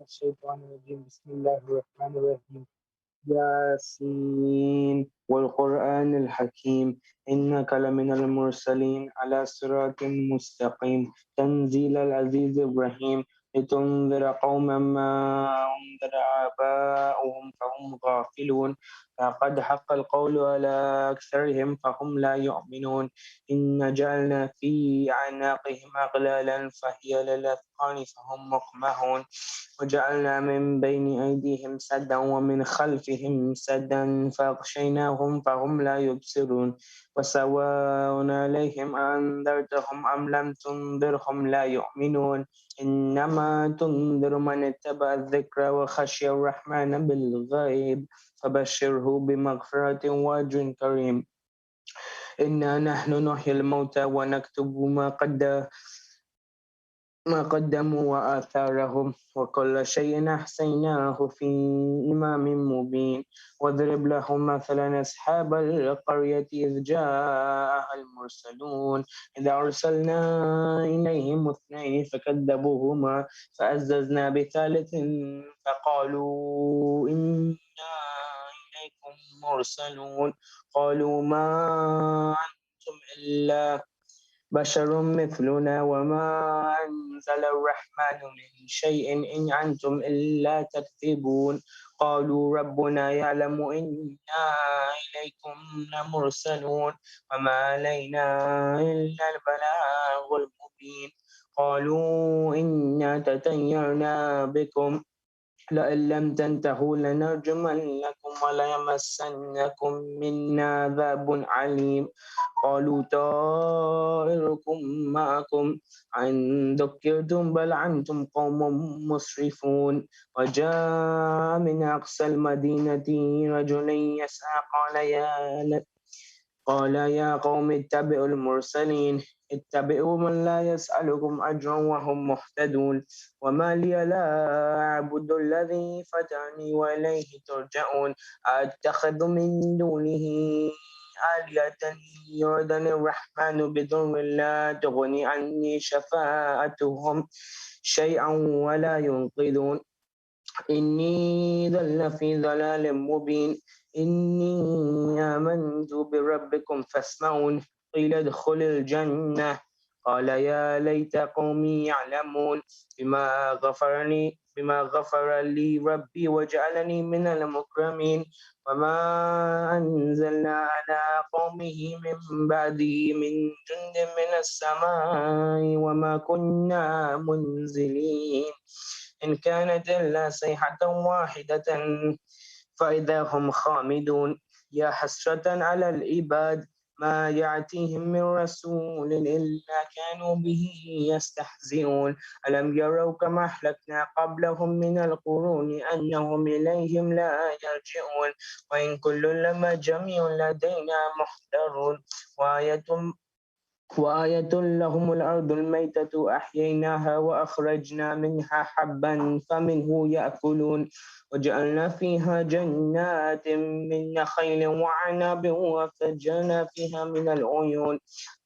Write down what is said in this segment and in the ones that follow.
الشيطان الرجيم بسم الله الرحمن الرحيم ياسين والقرآن الحكيم إنك لمن المرسلين على صراط مستقيم تنزيل العزيز الرحيم لتنذر قوما ما أنذر آباؤهم فهم غافلون لقد حق القول على أكثرهم فهم لا يؤمنون إن جعلنا في أعناقهم أغلالا فهي للأذقان فهم مقمحون وجعلنا من بين أيديهم سدا ومن خلفهم سدا فأغشيناهم فهم لا يبصرون وسواء عليهم أنذرتهم أم لم تنذرهم لا يؤمنون إنما تنذر من اتبع الذكر وخشي الرحمن بالغيب فبشره بمغفرة وأجر كريم إنا نحن نحيي الموتى ونكتب ما قدموا وآثارهم وكل شيء أحصيناه في إمام مبين واضرب لهم مثلا أصحاب القرية إذ جاءها المرسلون إذا أرسلنا إليهم اثنين فكذبوهما فعززنا بثالث فقالوا إنا إليكم مرسلون قالوا ما أنتم إلا بشر مثلنا وما أنزل الرحمن من شيء إن أنتم إلا تكذبون قالوا ربنا يعلم إنا إليكم لمرسلون وما علينا إلا البلاغ المبين قالوا إنا تطيرنا بكم لئن لم تنتهوا لنرجمنكم وليمسنكم منا عذاب عليم قالوا طائركم معكم أن ذكرتم بل أنتم قوم مسرفون وجاء من أقصى المدينة رجل يسعى قال يا قوم اتبعوا المرسلين اتبعوا من لا يسألكم أجرا وهم مهتدون وما لي لا أعبد الذي فترني وإليه ترجعون أتخذ من دونه آلهة يردني الرحمن بضر لا تغني عني شفاعتهم شيئا ولا ينقذون إني ذل في ضلال مبين إني آمنت بربكم فاسمعون قيل ادخل الجنة قال يا ليت قومي يعلمون بما غفر لي ربي وجعلني من المكرمين وما أنزلنا على قومه من بعده من جند من السماء وما كنا منزلين إن كانت إلا صيحة واحدة فإذا هم خامدون يا حسرة على العباد ما يأتيهم من رسول إلا كانوا به يستهزئون ألم يروا كما أهلكنا قبلهم من القرون أنهم إليهم لا يرجعون وإن كل لما جميع لدينا محضرون وآية لهم الأرض الميتة أحييناها وأخرجنا منها حبا فمنه يأكلون وجعلنا فيها جنات من نخيل وعنب وفجرنا فيها من العيون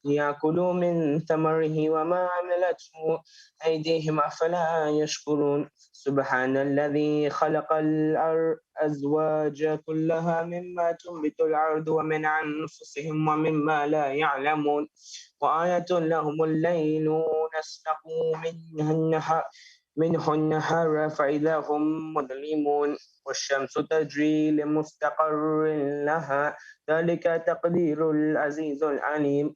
ليأكلوا من ثمره وما عملته أيديهم أفلا يشكرون سبحان الذي خلق الأزواج كلها مما تنبت الأرض ومن أنفسهم ومما لا يعلمون وآية لهم الليل نسلخ منه النهار فإذا هم مظلمون والشمس تجري لمستقر لها ذلك تقدير العزيز العليم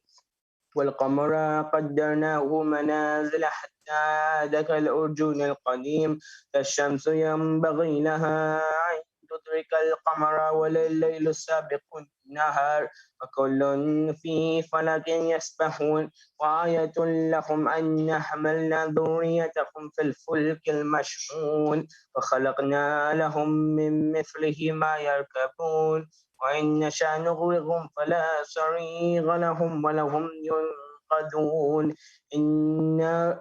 والقمر قدرناه منازل حتى عاد كالأرجون القديم الشمس ينبغي لها أن تدرك القمر ولا الليل سابق النهار وكل في فلك يسبحون وآية لهم أن حملنا ذريتهم في الفلك المشحون وخلقنا لهم من مثله ما يركبون وإن نشأ نغرقهم فلا صريغ لهم ولهم ينقذون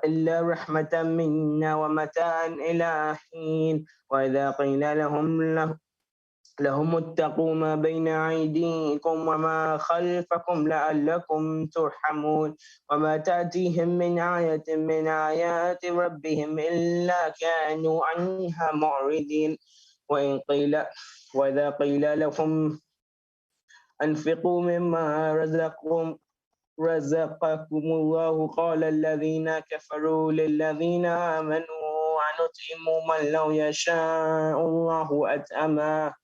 إلا رحمة منا ومتاعا إلى حين وإذا قيل لهم لهم اتقوا ما بين أيديكم وما خلفكم لعلكم ترحمون وما تأتيهم من آية من آيات ربهم إلا كانوا عنها معرضين وإذا قيل لهم أنفقوا مما رزقكم الله قال الذين كفروا للذين آمنوا أنطعم من لو يشاء الله أطعمه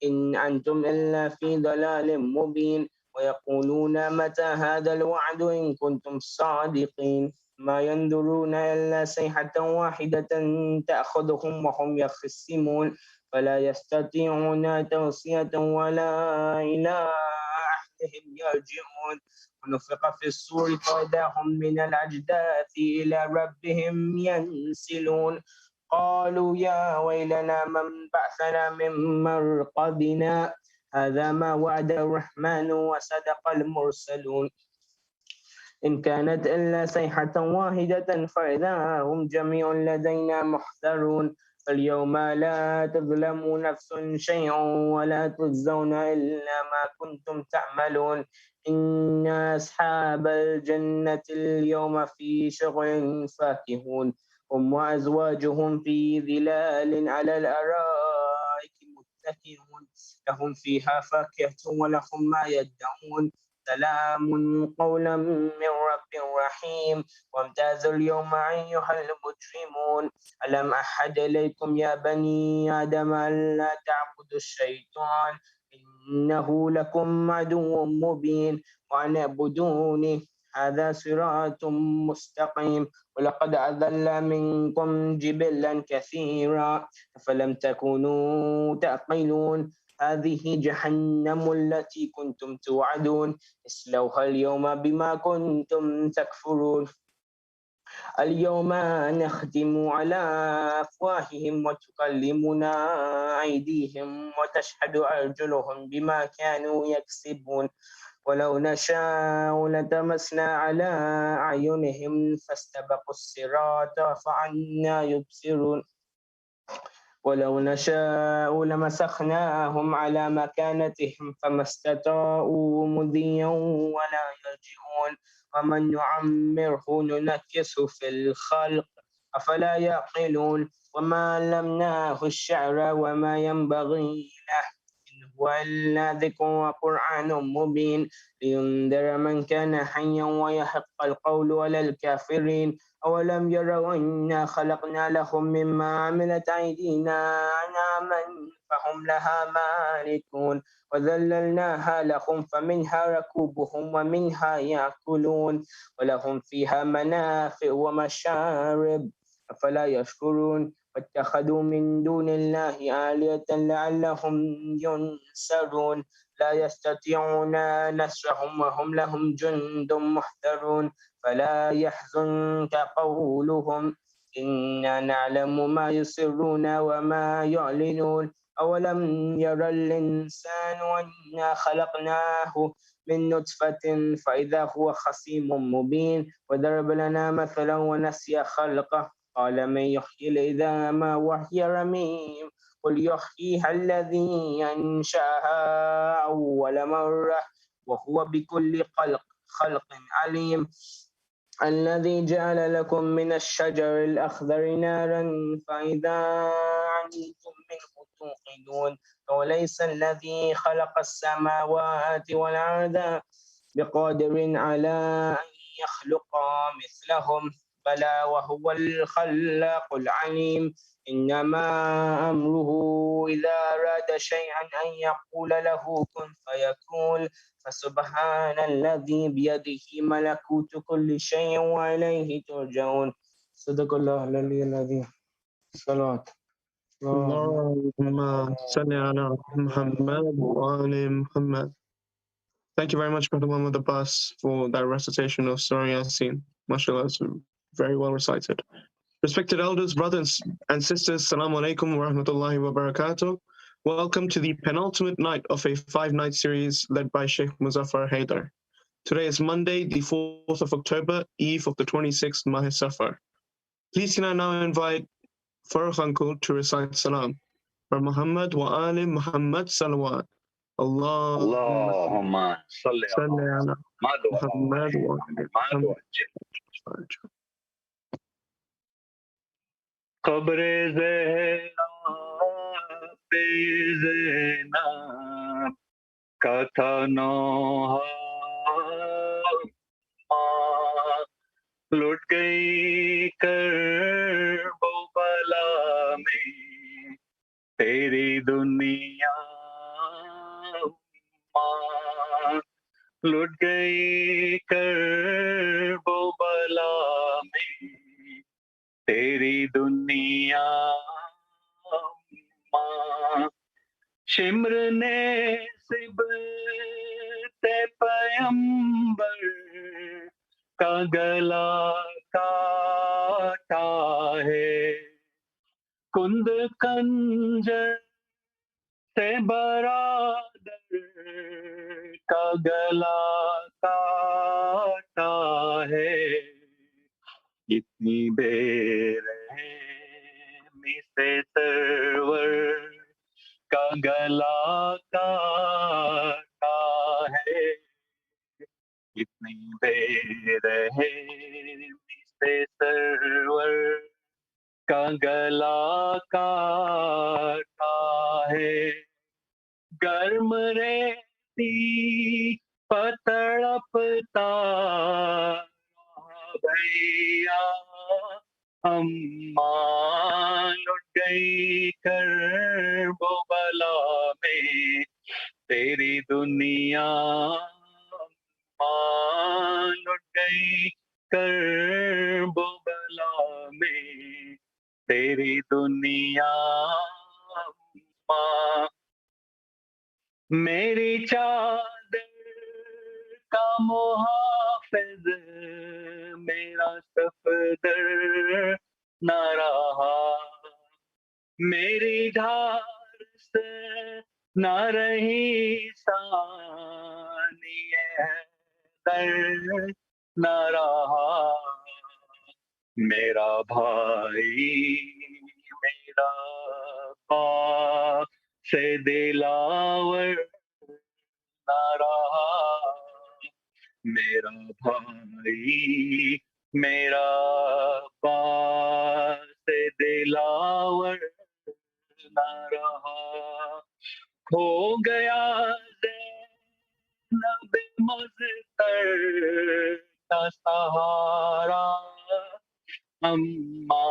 إن أنتم إلا في ضلال مبين ويقولون متى هذا الوعد إن كنتم صادقين ما ينظرون إلا صيحة واحدة تأخذهم وهم يخصمون فلا يستطيعون توصية ولا إلى أهلهم يرجعون ونفخ في الصور فإذا هم من الأجداث إلى ربهم ينسلون قالوا يا ويلنا من بعثنا من مرقدنا هذا ما وعد الرحمن وصدق المرسلون إن كانت إلا صيحة واحدة فإذا هم جميع لدينا محضرون فاليوم لا تظلم نفس شيئا ولا تجزون إلا ما كنتم تعملون إن أصحاب الجنة اليوم في شغل فاكهون هم وأزواجهم في ظلال على الأرائك متكئون لهم فيها فاكهة ولهم ما يدعون سلام قولا من رب رحيم وامتازوا اليوم أيها المجرمون ألم أحد إليكم يا بني آدم ألا تعبدوا الشيطان إنه لكم عدو مبين وأن اعبدوني هذا صراط مستقيم ولقد أضل منكم جبلا كثيرا فلم تكونوا تعقلون هذه جهنم التي كنتم توعدون اصلوها اليوم بما كنتم تكفرون اليوم نختم على أفواههم وتكلمنا أيديهم وتشهد أرجلهم بما كانوا يكسبون ولو نشاء لتمسنا على أعينهم فاستبقوا الصراط فعنا يبصرون ولو نشاء لمسخناهم على مكانتهم فما استطاعوا مضيا ولا يرجعون ومن نعمره ننكسه في الخلق أفلا يعقلون وما علمناه الشعر وما ينبغي له إن هو إلا ذكر وقرآن مبين لينذر من كان حيا ويحق القول على الكافرين أولم يروا أنا خلقنا لهم مما عملت أيدينا أنعاما فهم لها مالكون وذللناها لهم فمنها ركوبهم ومنها يأكلون ولهم فيها منافع ومشارب أفلا يشكرون واتخذوا من دون الله آلهة لعلهم ينصرون لا يستطيعون نصرهم وهم لهم جند محضرون فلا يحزنك قولهم إنا نعلم ما يسرون وما يعلنون أولم ير الإنسان أنا خلقناه من نطفة فإذا هو خصيم مبين وضرب لنا مثلا ونسي خلقه قال من يحيي العظام وهي رميم قل يحييها الذي أنشأها أول مرة وهو بكل خلق عليم الذي جعل لكم من الشجر الأخضر نارا فإذا أنتم منه توقدون وليس الذي خلق السماوات والأرض بقادر على أن يخلق مثلهم بلى وهو الخلاق العليم إنما أمره إذا أراد شيئا أن يقول له كن فيكون فسبحان الذي بيده ملكوت كل شيء وإليه ترجعون صدق الله العلي العظيم صلاة اللهم salli ala Muhammad wa ali Muhammad. Thank you very much, Brother Muhammad Abbas, for that recitation of Surah Yasin. MashaAllah, it's very well recited. Respected elders, brothers and sisters, Assalamu alaikum wa rahmatullahi wa barakatuh. Welcome to the penultimate night of a 5-night series led by Shaykh Muzaffer Hyder. Today is Monday, the 4th of October, Eve of the 26th Mah Safar. Please can I now invite Farooq Uncle to recite Salam. For Muhammad wa ali Muhammad salawat. Allahumma salli ala Muhammad wa ali Muhammad. Qabre Zehra pe Zainab ka tha noha लुट गई Karbala में तेरी दुनिया माँ लुट गई Karbala में तेरी दुनिया माँ शिम्र ने सिबते पैगंबर का गला काटा है कुंद कंजर से बरादर का गला काटा है इतनी बेरहमी से सरवर का गला काटा है इतनी बेरहमी से सरवर का गला काटा है गर्म रेती पतड़पता भैया अम्मा लुट गई करबला में तेरी दुनिया अम्मा लुट गई करबला में तेरी दुनिया अम्मा मेरी चादर का मुहाफिज मेरा सफदर न रहा मेरी ढाल से न रही सानिए दर न रहा मेरा भाई मेरा पास से दिलावर न रहा मेरा भाई मेरा पास से दिलावर न रहा खो गया ज़ैनब मुज़्तर का सहारा अम्मा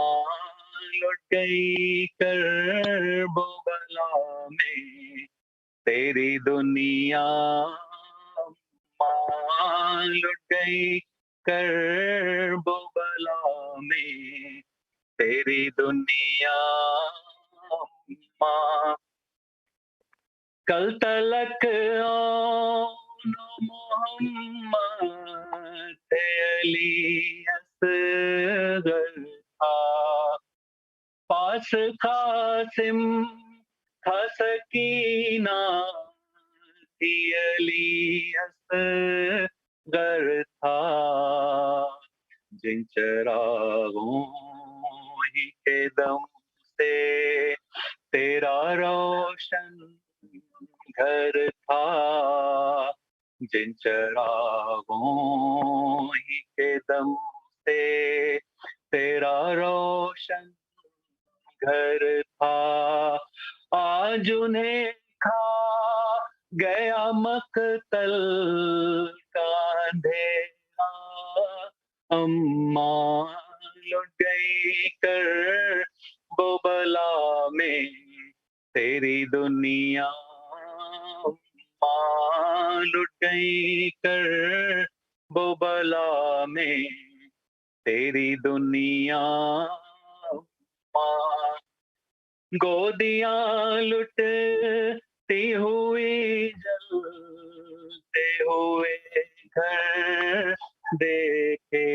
लुट गई करबला में तेरी दुनिया अम्मा लुट गई करबला में तेरी दुनिया अम्मा कल तलक मोहम्मद अली असगर था पास कासिम था सकीना थी अली असगर था जिन चरागों ही के दम से तेरा रोशन घर था जिन चरागों ही के दम से तेरा रोशन घर था आज उन्हें खा गया मकतल का अंधेरा अम्मा लुट गई करबला में तेरी दुनिया अम्मा लुट गई करबला में तेरी दुनिया अम्मा गोदियां लुटती हुई जलते हुए घर देखे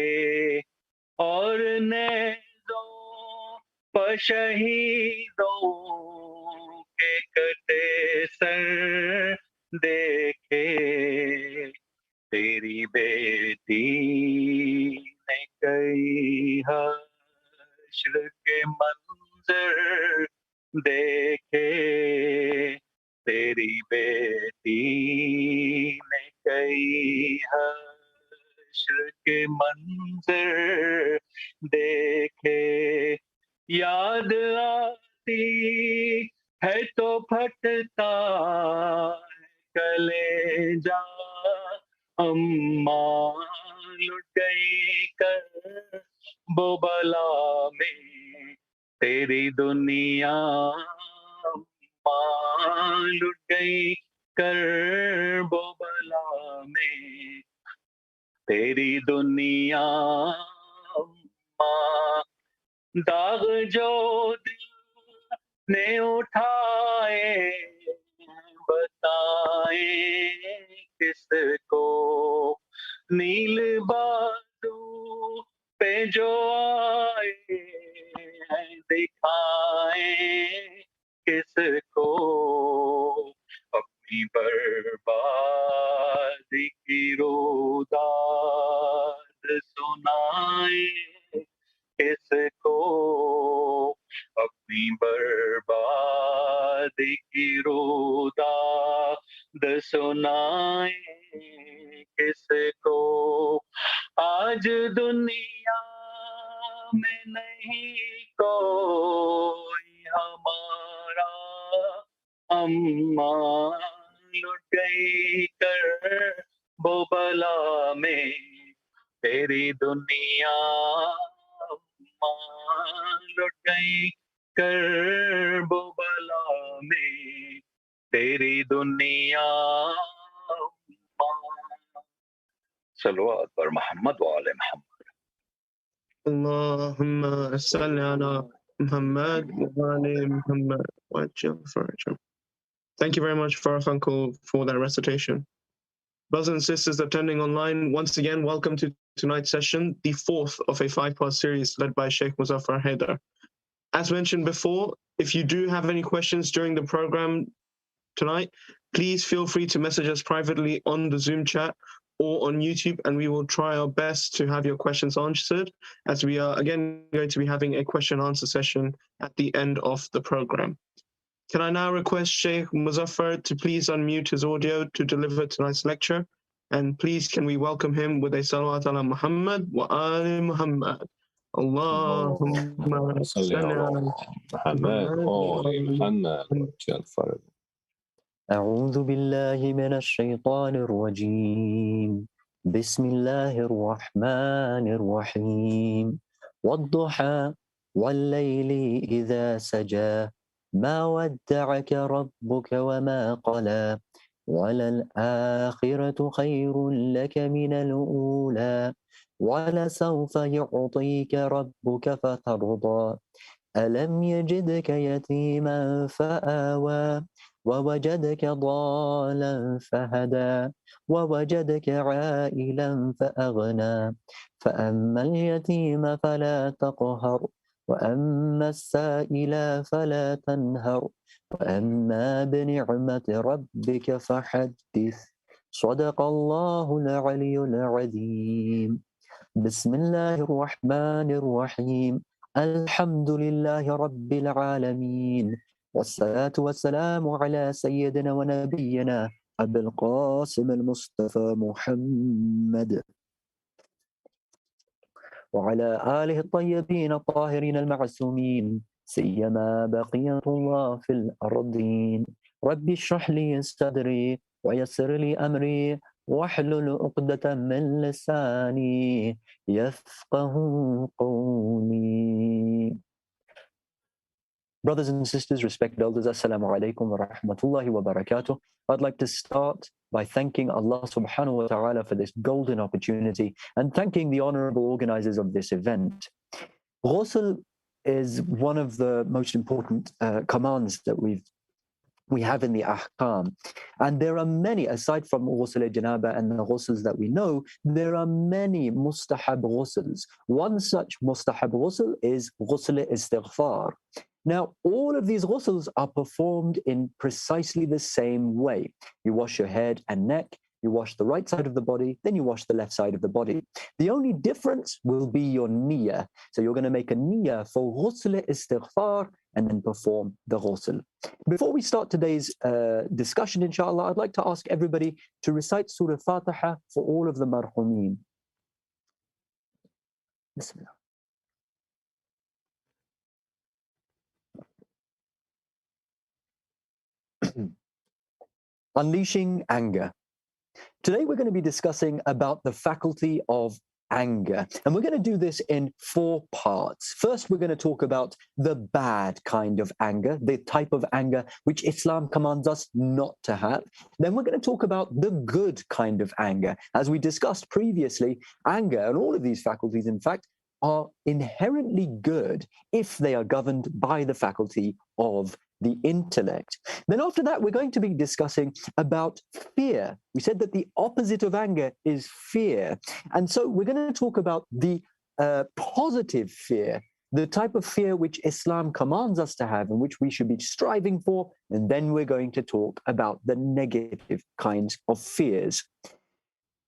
और नेज़ों पर शहीदों के कटे सर देखे तेरी बेटी ने कई हश्र के मंजर देखे तेरी बेटी ने कई हश्र के मंजर देखे, याद आती है तो फटता कलेजा, अम्मा लुट गई कर वो बला में तेरी दुनिया, अम्मा लुट गई कर वो बला में तेरी दुनिया, अम्मा। दाग जो दिल ने उठाए बताए किसको, नील बादू पे जो आए दिखाए किसको, अपनी बर्बादी की रोदाद सुनाए किसको, अपनी बर्बादी की रोदाद सुनाए किसको। आज दुनिया में नहीं कोई हमारा, अम्मा लुट गई कर वो बला में तेरी दुनिया, अम्मा लुट गई कर वो बला में तेरी दुनिया, अम्मा। सल्लल्लाहु अलैहि मोहम्मद व आले Mohammad. Allahumma salli ala Muhammad wa ali Muhammad wa ajil farajah. Thank you very much, Farah Uncle, for that recitation. Brothers and sisters attending online, once again, welcome to tonight's session, the fourth of a 5-part series led by Shaykh Muzaffer Hyder. As mentioned before, if you do have any questions during the program tonight, please feel free to message us privately on the Zoom chat or on YouTube, and we will try our best to have your questions answered, as we are again going to be having a question and answer session at the end of the program. Can I now request Shaykh Muzaffer to please unmute his audio to deliver tonight's lecture? And please can we welcome him with a salawat ala Muhammad wa ali Muhammad. Allahumma salli ala محمد وآل محمد وجل فرج. أعوذ بالله من الشيطان الرجيم. بسم الله الرحمن الرحيم. والضحى والليل إذا سجى ما ودعك ربك وما قلى وللآخرة خير لك من الأولى ولسوف يعطيك ربك فترضى ألم يجدك يتيما فآوى ووجدك ضالا فهدى ووجدك عائلا فأغنى فأما اليتيم فلا تقهر وأما السائل فلا تنهر وأما بنعمة ربك فحدث. صدق الله العلي العظيم. بسم الله الرحمن الرحيم. الحمد لله رب العالمين والصلاة والسلام على سيدنا ونبينا أبي القاسم المصطفى محمد وعلى آله الطيبين الطاهرين المعصومين سيما بقية الله في الأرضين. ربي اشرح لي صدري ويسر لي أمري واحلل عقدة من لساني يفقه قولي. Brothers and sisters, respected elders, assalamu alaikum wa rahmatullahi wa barakatuh. I'd like to start by thanking Allah subhanahu wa ta'ala for this golden opportunity and thanking the honorable organizers of this event. Ghusl is one of the most important commands that we have in the ahkam. And there are many, aside from ghusl janaba and the ghusls that we know, there are many mustahab ghusls. One such mustahab ghusl is ghusl istighfar. Now, all of these ghusls are performed in precisely the same way. You wash your head and neck, You wash the right side of the body, then you wash the left side of the body. The only difference will be your niyyah. So you're going to make a niyyah for ghusl istighfar and then perform the ghusl. Before we start today's discussion, inshallah, I'd like to ask everybody to recite Surah Fatiha for all of the marhumeen. Bismillah. Unleashing anger. Today we're going to be discussing about the faculty of anger, and we're going to do this in 4 parts. First, we're going to talk about the bad kind of anger, the type of anger which Islam commands us not to have. Then we're going to talk about the good kind of anger. As we discussed previously, anger and all of these faculties, in fact, are inherently good if they are governed by the faculty of the intellect. Then after that, we're going to be discussing about fear. We said that the opposite of anger is fear. And so we're going to talk about the positive fear, the type of fear which Islam commands us to have and which we should be striving for. And then we're going to talk about the negative kinds of fears.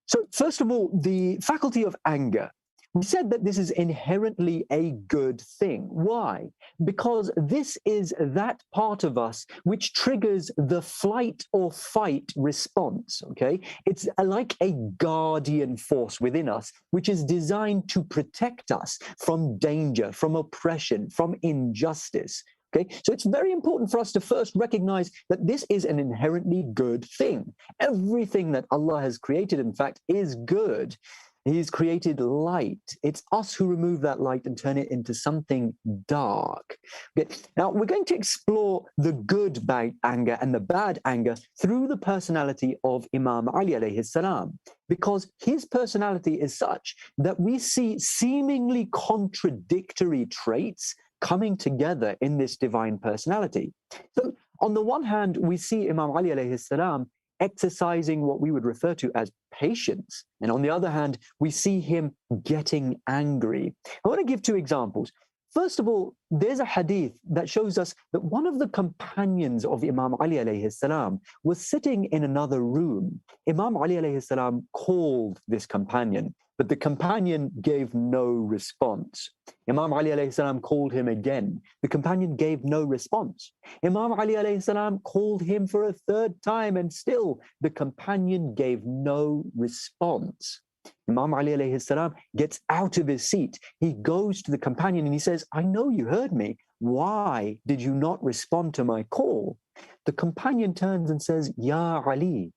So first of all, the faculty of anger. We said that this is inherently a good thing. Why? Because this is that part of us which triggers the flight or fight response, okay? It's like a guardian force within us, which is designed to protect us from danger, from oppression, from injustice. Okay, so it's very important for us to first recognize that this is an inherently good thing. Everything that Allah has created, in fact, is good. He's created light. It's us who remove that light and turn it into something dark. Okay. Now, we're going to explore the good anger and the bad anger through the personality of Imam Ali Alaihissalam, because his personality is such that we see seemingly contradictory traits coming together in this divine personality. So, on the one hand, we see Imam Ali Alaihissalam exercising what we would refer to as patience. And on the other hand, we see him getting angry. I want to give 2 examples. First of all, there's a hadith that shows us that one of the companions of Imam Ali alayhi salam was sitting in another room. Imam Ali alayhi salam called this companion, but the companion gave no response. Imam Ali alayhi salam called him again. The companion gave no response. Imam Ali alayhi salam called him for a 3rd time, and still the companion gave no response. Imam Ali alayhi salam gets out of his seat. He goes to the companion and he says, "I know you heard me. Why did you not respond to my call?" The companion turns and says, "Ya Ali,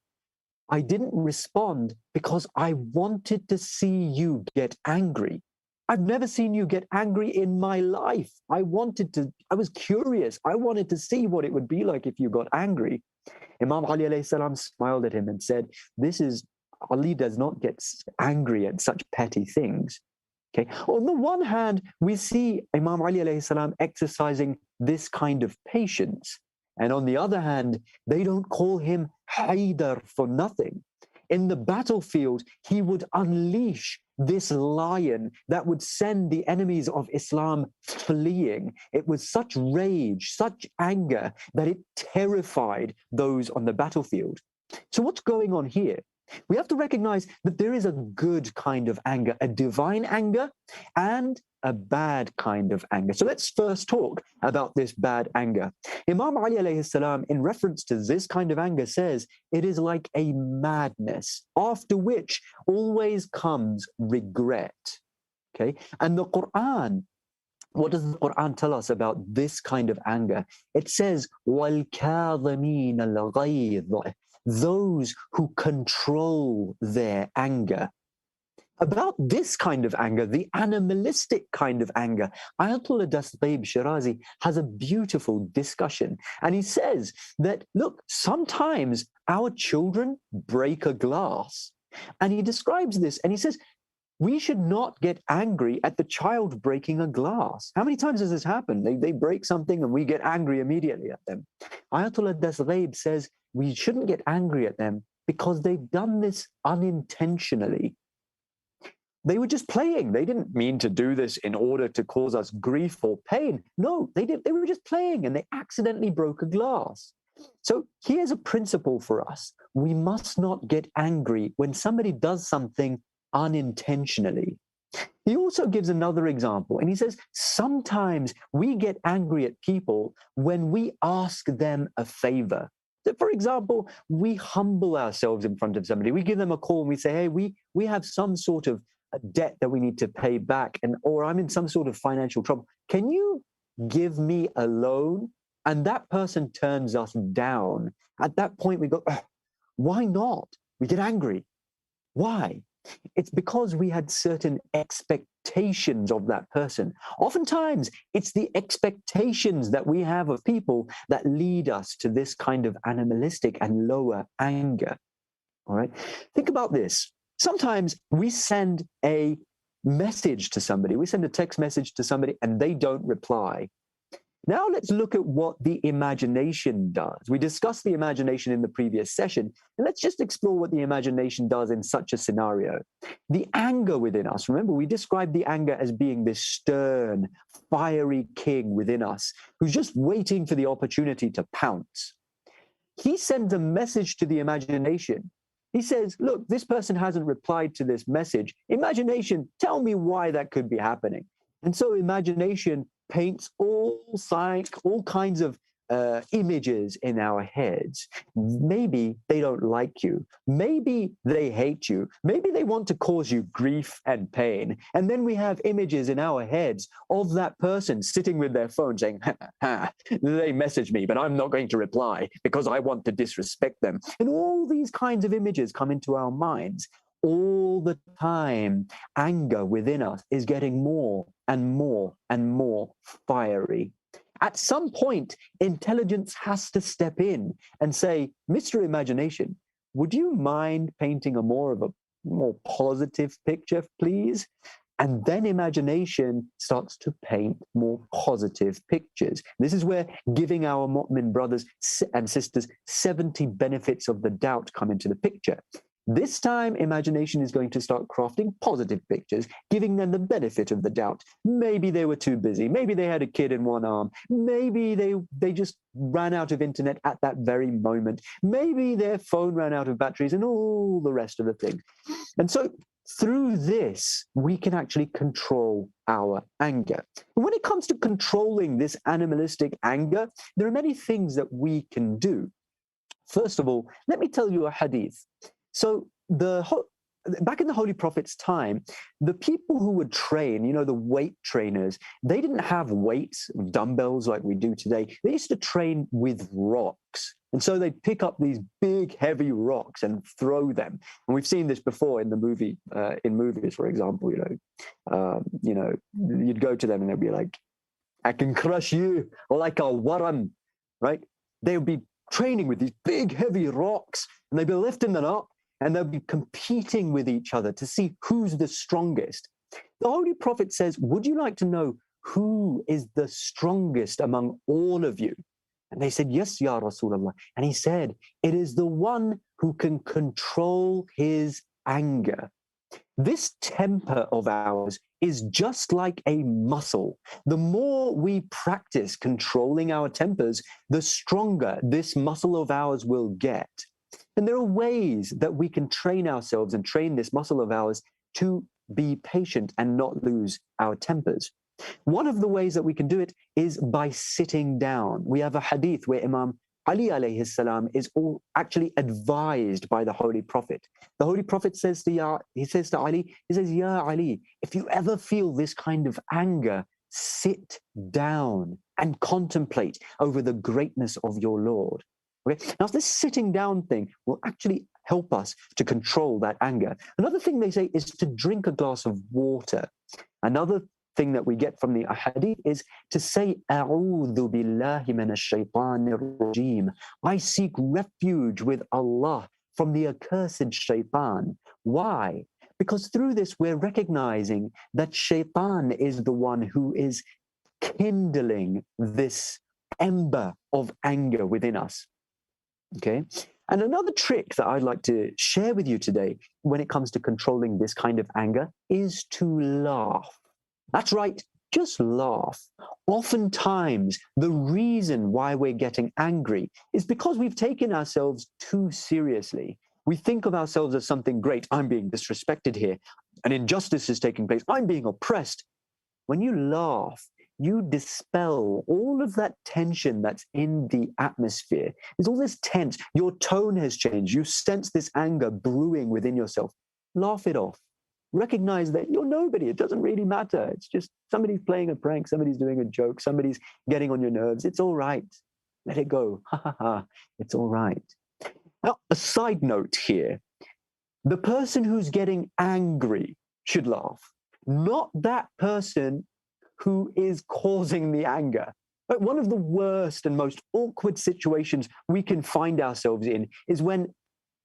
I didn't respond because I wanted to see you get angry. I've never seen you get angry in my life. I was curious. I wanted to see what it would be like if you got angry." Imam Ali alayhi salam smiled at him and said, Ali does not get angry at such petty things. Okay. On the one hand, we see Imam Ali alayhi salam exercising this kind of patience. And on the other hand, they don't call him Hyder for nothing. In the battlefield, he would unleash this lion that would send the enemies of Islam fleeing. It was such rage, such anger, that it terrified those on the battlefield. So what's going on here? We have to recognize that there is a good kind of anger, a divine anger, and a bad kind of anger. So let's first talk about this bad anger. Imam Ali alayhi salam, in reference to this kind of anger, says it is like a madness, after which always comes regret. Okay, and the Quran, what does the Quran tell us about this kind of anger? It says, وَالْكَاظِمِينَ الْغَيْظَ, those who control their anger. About this kind of anger, the animalistic kind of anger, Ayatollah Dastghaib Shirazi has a beautiful discussion. And he says that, look, sometimes our children break a glass. And he describes this and he says, we should not get angry at the child breaking a glass. How many times has this happened? They break something and we get angry immediately at them. Ayatollah Dastghaib says we shouldn't get angry at them because they've done this unintentionally. They were just playing. They didn't mean to do this in order to cause us grief or pain. No, they were just playing and they accidentally broke a glass. So here's a principle for us. We must not get angry when somebody does something unintentionally. He also gives another example, and he says, sometimes we get angry at people when we ask them a favor. So for example, we humble ourselves in front of somebody. We give them a call and we say, hey, we have some sort of a debt that we need to pay back, or I'm in some sort of financial trouble. Can you give me a loan? And that person turns us down. At that point, we go, why not? We get angry. Why? It's because we had certain expectations of that person. Oftentimes, it's the expectations that we have of people that lead us to this kind of animalistic and lower anger. All right? Think about this. Sometimes we send a message to somebody, we send a text message to somebody, and they don't reply. Now let's look at what the imagination does. We discussed the imagination in the previous session, and let's just explore what the imagination does in such a scenario. The anger within us, remember, we described the anger as being this stern, fiery king within us who's just waiting for the opportunity to pounce. He sends a message to the imagination. He says, look, this person hasn't replied to this message. Imagination, tell me why that could be happening. And so imagination paints all kinds of images in our heads. Maybe they don't like you. Maybe they hate you. Maybe they want to cause you grief and pain. And then we have images in our heads of that person sitting with their phone saying, they messaged me, but I'm not going to reply because I want to disrespect them. And all these kinds of images come into our minds. All the time, anger within us is getting more and more and more fiery. At some point, intelligence has to step in and say, Mr. Imagination, would you mind painting a more positive picture, please? And then imagination starts to paint more positive pictures. This is where giving our Mu'min brothers and sisters 70 benefits of the doubt come into the picture. This time, imagination is going to start crafting positive pictures, giving them the benefit of the doubt. Maybe they were too busy. Maybe they had a kid in one arm. Maybe they just ran out of internet at that very moment. Maybe their phone ran out of batteries and all the rest of the things. And so through this, we can actually control our anger. And when it comes to controlling this animalistic anger, there are many things that we can do. First of all, let me tell you a hadith. So back in the Holy Prophet's time, the people who would train, the weight trainers, they didn't have weights, dumbbells like we do today. They used to train with rocks. And so they'd pick up these big, heavy rocks and throw them. And we've seen this before in the movie, in movies, for example, you'd go to them and they'd be like, I can crush you like a waram, right? They would be training with these big, heavy rocks, and they'd be lifting them up, and they'll be competing with each other to see who's the strongest. The Holy Prophet says, would you like to know who is the strongest among all of you? And they said, yes, Ya Rasulullah. And he said, it is the one who can control his anger. This temper of ours is just like a muscle. The more we practice controlling our tempers, the stronger this muscle of ours will get. And there are ways that we can train ourselves and train this muscle of ours to be patient and not lose our tempers. One of the ways that we can do it is by sitting down. We have a hadith where Imam Ali Alaihissalam is actually advised by the Holy Prophet. The Holy Prophet says to Ali, he says, Ya Ali, if you ever feel this kind of anger, sit down and contemplate over the greatness of your Lord. Okay? Now, this sitting down thing will actually help us to control that anger. Another thing they say is to drink a glass of water. Another thing that we get from the hadith is to say, A'udhu billahi minash shaytanir rajim. I seek refuge with Allah from the accursed shaytan. Why? Because through this, we're recognizing that shaytan is the one who is kindling this ember of anger within us. Okay? And another trick that I'd like to share with you today when it comes to controlling this kind of anger is to laugh. That's right, just laugh. Oftentimes, the reason why we're getting angry is because we've taken ourselves too seriously. We think of ourselves as something great. I'm being disrespected here. An injustice is taking place. I'm being oppressed. When you laugh, you dispel all of that tension that's in the atmosphere. There's all this tense. Your tone has changed. You sense this anger brewing within yourself. Laugh it off. Recognize that you're nobody. It doesn't really matter. It's just somebody's playing a prank. Somebody's doing a joke. Somebody's getting on your nerves. It's all right. Let it go. Ha ha ha. It's all right. Now, a side note here. The person who's getting angry should laugh, not that person who is causing the anger. But one of the worst and most awkward situations we can find ourselves in is when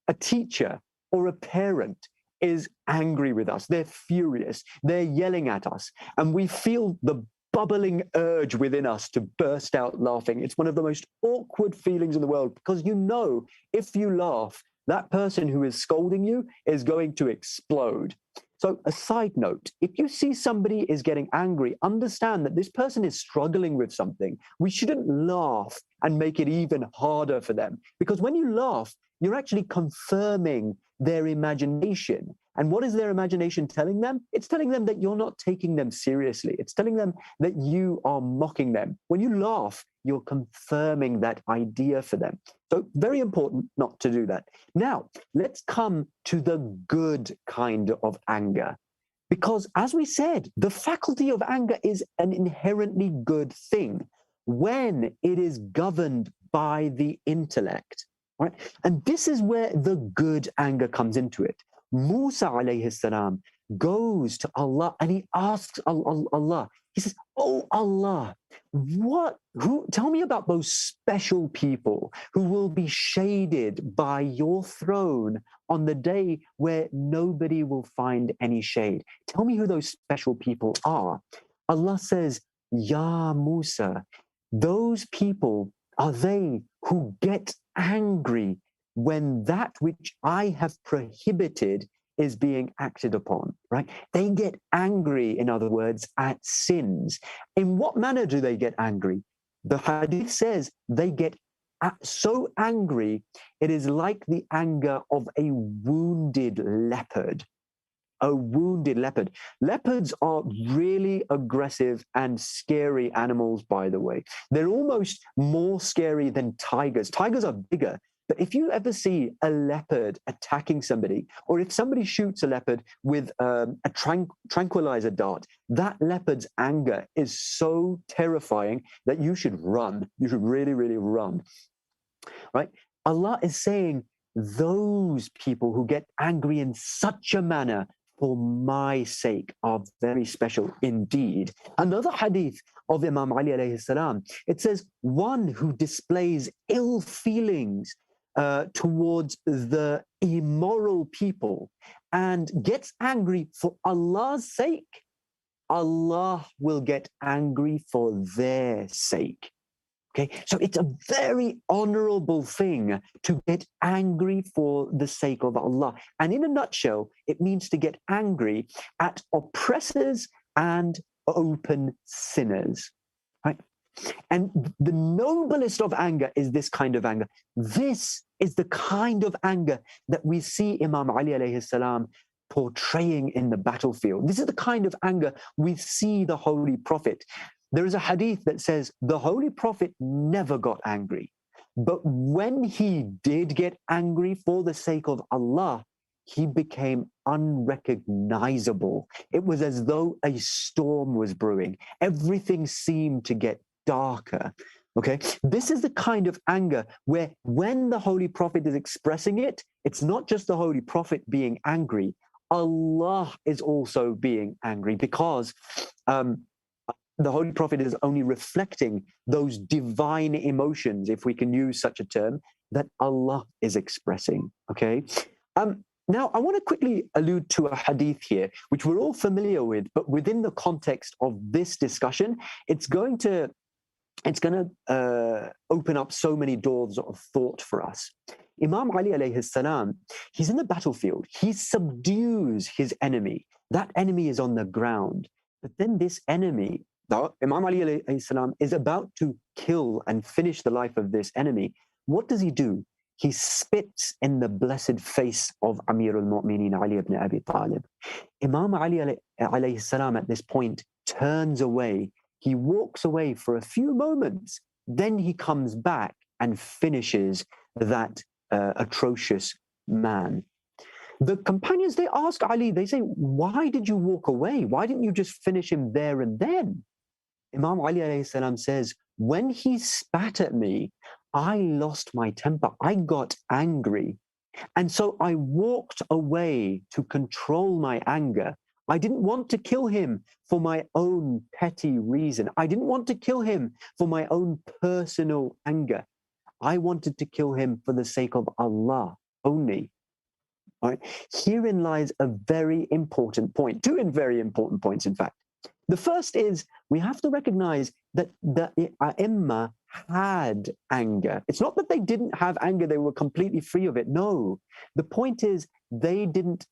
a teacher or a parent is angry with us. They're furious. They're yelling at us. And we feel the bubbling urge within us to burst out laughing. It's one of the most awkward feelings in the world, because you know if you laugh, that person who is scolding you is going to explode. So a side note, if you see somebody is getting angry, understand that this person is struggling with something. We shouldn't laugh and make it even harder for them, because when you laugh, you're actually confirming their imagination. And what is their imagination telling them? It's telling them that you're not taking them seriously. It's telling them that you are mocking them. When you laugh, you're confirming that idea for them. So very important not to do that. Now, let's come to the good kind of anger. Because as we said, the faculty of anger is an inherently good thing when it is governed by the intellect. Right? And this is where the good anger comes into it. Musa Alaihissalam goes to Allah and he asks Allah, he says, "Oh Allah, tell me about those special people who will be shaded by your throne on the day where nobody will find any shade. Tell me who those special people are." Allah says, "Ya Musa, those people are they who get angry when that which I have prohibited is being acted upon," right? They get angry, in other words, at sins. In what manner do they get angry? The hadith says they get so angry, it is like the anger of a wounded leopard. A wounded leopard. Leopards are really aggressive and scary animals, by the way. They're almost more scary than tigers. Tigers are bigger. But if you ever see a leopard attacking somebody, or if somebody shoots a leopard with a tranquilizer dart, that leopard's anger is so terrifying that you should run. You should really, really run. Right? Allah is saying, those people who get angry in such a manner for my sake are very special indeed. Another hadith of Imam Ali alayhi salam, it says, one who displays ill feelings towards the immoral people and gets angry for Allah's sake, Allah will get angry for their sake. Okay, so it's a very honorable thing to get angry for the sake of Allah. And in a nutshell, it means to get angry at oppressors and open sinners. Right? And the noblest of anger is this kind of anger. This is the kind of anger that we see Imam Ali alayhi salam portraying in the battlefield. This is the kind of anger we see the Holy Prophet. There is a hadith that says the Holy Prophet never got angry, but when he did get angry for the sake of Allah, he became unrecognizable. It was as though a storm was brewing. Everything seemed to get darker. Okay, this is the kind of anger where when the Holy Prophet is expressing it, it's not just the Holy Prophet being angry, Allah is also being angry, because the Holy Prophet is only reflecting those divine emotions, if we can use such a term, that Allah is expressing, okay? Now, I want to quickly allude to a hadith here, which we're all familiar with, but within the context of this discussion, it's going to open up so many doors of thought for us. Imam Ali alayhi salam, he's in the battlefield. He subdues his enemy. That enemy is on the ground. But then this enemy Imam Ali alayhi salam is about to kill and finish the life of this enemy. What does he do? He spits in the blessed face of Amir al-Mu'mineen Ali ibn Abi Talib. Imam Ali alayhi salam at this point turns away. He walks away for a few moments. Then he comes back and finishes that atrocious man. The companions, they ask Ali, they say, why did you walk away? Why didn't you just finish him there and then? Imam Ali alayhi salam says, when he spat at me, I lost my temper. I got angry. And so I walked away to control my anger. I didn't want to kill him for my own petty reason. I didn't want to kill him for my own personal anger. I wanted to kill him for the sake of Allah only. All right? Herein lies a very important point, two very important points, in fact. The first is we have to recognize that the A'imma had anger. It's not that they didn't have anger, they were completely free of it. No, the point is they didn't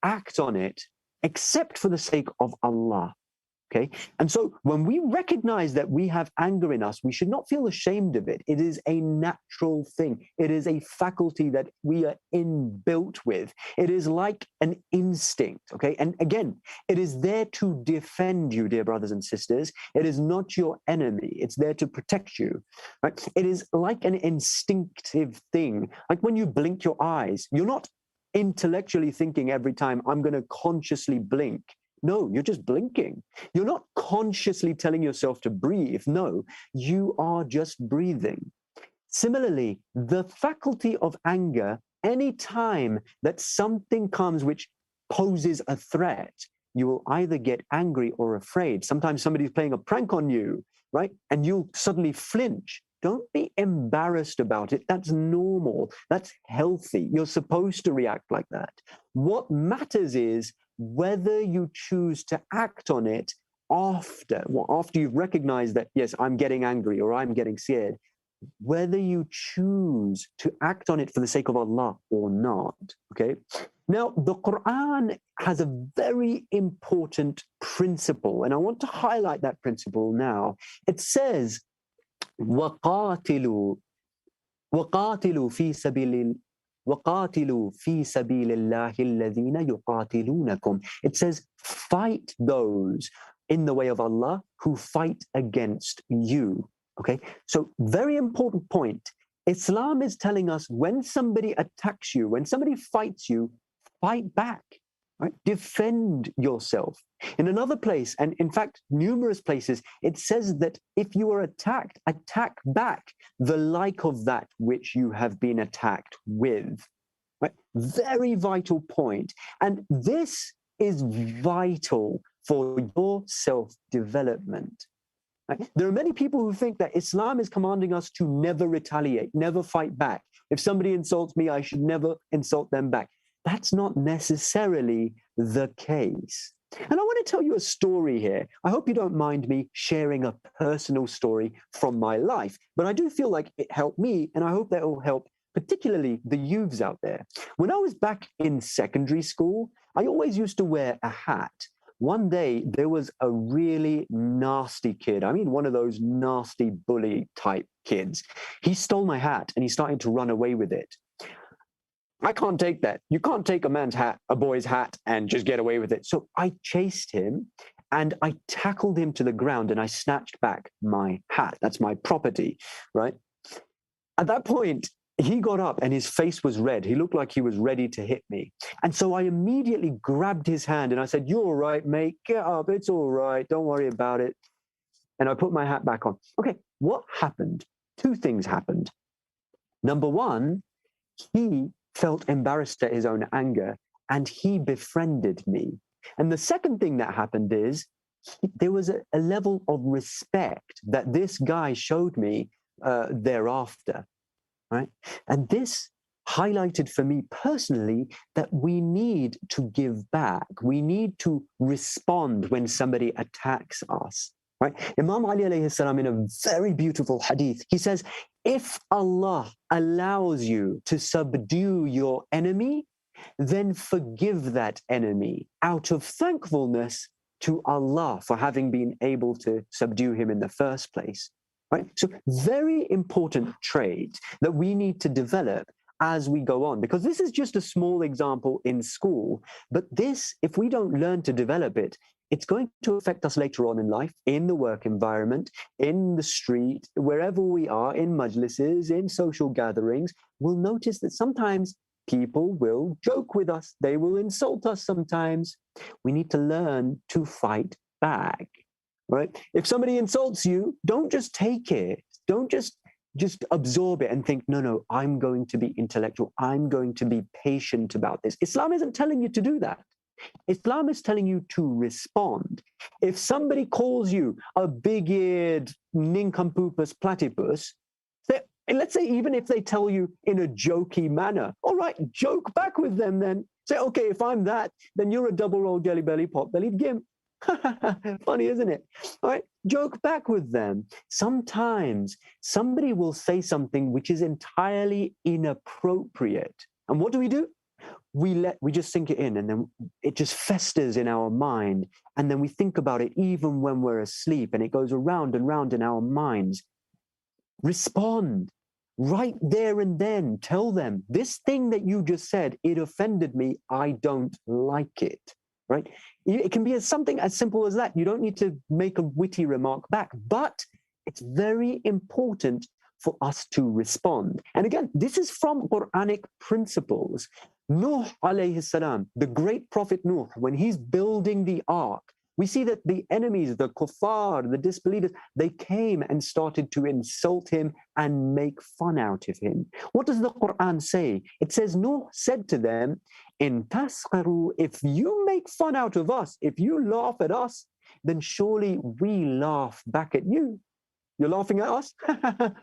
act on it except for the sake of Allah. Okay? And so when we recognize that we have anger in us, we should not feel ashamed of it. It is a natural thing. It is a faculty that we are inbuilt with. It is like an instinct, okay? And again, it is there to defend you, dear brothers and sisters. It is not your enemy. It's there to protect you, right? It is like an instinctive thing. Like when you blink your eyes, you're not intellectually thinking every time, I'm going to consciously blink. No, you're just blinking. You're not consciously telling yourself to breathe. No, you are just breathing. Similarly, the faculty of anger, any time that something comes which poses a threat, you will either get angry or afraid. Sometimes somebody's playing a prank on you, right? And you'll suddenly flinch. Don't be embarrassed about it. That's normal. That's healthy. You're supposed to react like that. What matters is whether you choose to act on it after you've recognized that, yes, I'm getting angry or I'm getting scared, whether you choose to act on it for the sake of Allah or not, okay? Now, the Quran has a very important principle, and I want to highlight that principle now. It says, وَقَاتِلُوا فِي سَبِيلِ وَقَاتِلُوا فِي سَبِيلِ اللَّهِ الَّذِينَ يُقَاتِلُونَكُمْ. It says, fight those in the way of Allah who fight against you. Okay, so very important point. Islam is telling us when somebody attacks you, when somebody fights you, fight back, right? Defend yourself. In another place, and in fact, numerous places, it says that if you are attacked, attack back the like of that which you have been attacked with. Right? Very vital point. And this is vital for your self-development. Right? There are many people who think that Islam is commanding us to never retaliate, never fight back. If somebody insults me, I should never insult them back. That's not necessarily the case. And I want to tell you a story here. I hope you don't mind me sharing a personal story from my life, but I do feel like it helped me, and I hope that it will help particularly the youths out there. When I was back in secondary school, I always used to wear a hat. One day, there was a really nasty kid. I mean, one of those nasty bully type kids. He stole my hat and he started to run away with it. I can't take that. You can't take a man's hat, a boy's hat, and just get away with it. So I chased him and I tackled him to the ground and I snatched back my hat. That's my property, right? At that point, he got up and his face was red. He looked like he was ready to hit me. And so I immediately grabbed his hand and I said, "You're all right, mate. Get up. It's all right. Don't worry about it." And I put my hat back on. Okay, what happened? Two things happened. Number one, he felt embarrassed at his own anger and he befriended me. And the second thing that happened is there was a level of respect that this guy showed me thereafter, right? And this highlighted for me personally that we need to give back. We need to respond when somebody attacks us, right? Imam Ali Alaihissalam, in a very beautiful hadith, he says, if Allah allows you to subdue your enemy, then forgive that enemy out of thankfulness to Allah for having been able to subdue him in the first place. Right? So very important trait that we need to develop as we go on, because this is just a small example in school, but this, if we don't learn to develop it, it's going to affect us later on in life, in the work environment, in the street, wherever we are, in majlises, in social gatherings. We'll notice that sometimes people will joke with us. They will insult us sometimes. We need to learn to fight back, right? If somebody insults you, don't just take it. Don't just absorb it and think, no, I'm going to be intellectual. I'm going to be patient about this. Islam isn't telling you to do that. Islam is telling you to respond. If somebody calls you a big-eared nincompoopus platypus, let's say even if they tell you in a jokey manner, all right, joke back with them then. Say, okay, if I'm that, then you're a double-rolled jelly belly, pot-bellied gimp. Funny, isn't it? All right, joke back with them. Sometimes somebody will say something which is entirely inappropriate. And what do? We just sink it in, and then it just festers in our mind. And then we think about it even when we're asleep, and it goes around and round in our minds. Respond right there and then. Tell them, this thing that you just said, it offended me. I don't like it. Right? It can be something as simple as that. You don't need to make a witty remark back, but it's very important for us to respond. And again, this is from Quranic principles. Nuh alayhi salam, the great prophet Nuh, when he's building the ark, we see that the enemies, the kuffar, the disbelievers, they came and started to insult him and make fun out of him. What does the Quran say? It says, Nuh said to them, in tasqaru, if you make fun out of us, if you laugh at us, then surely we laugh back at you. You're laughing at us?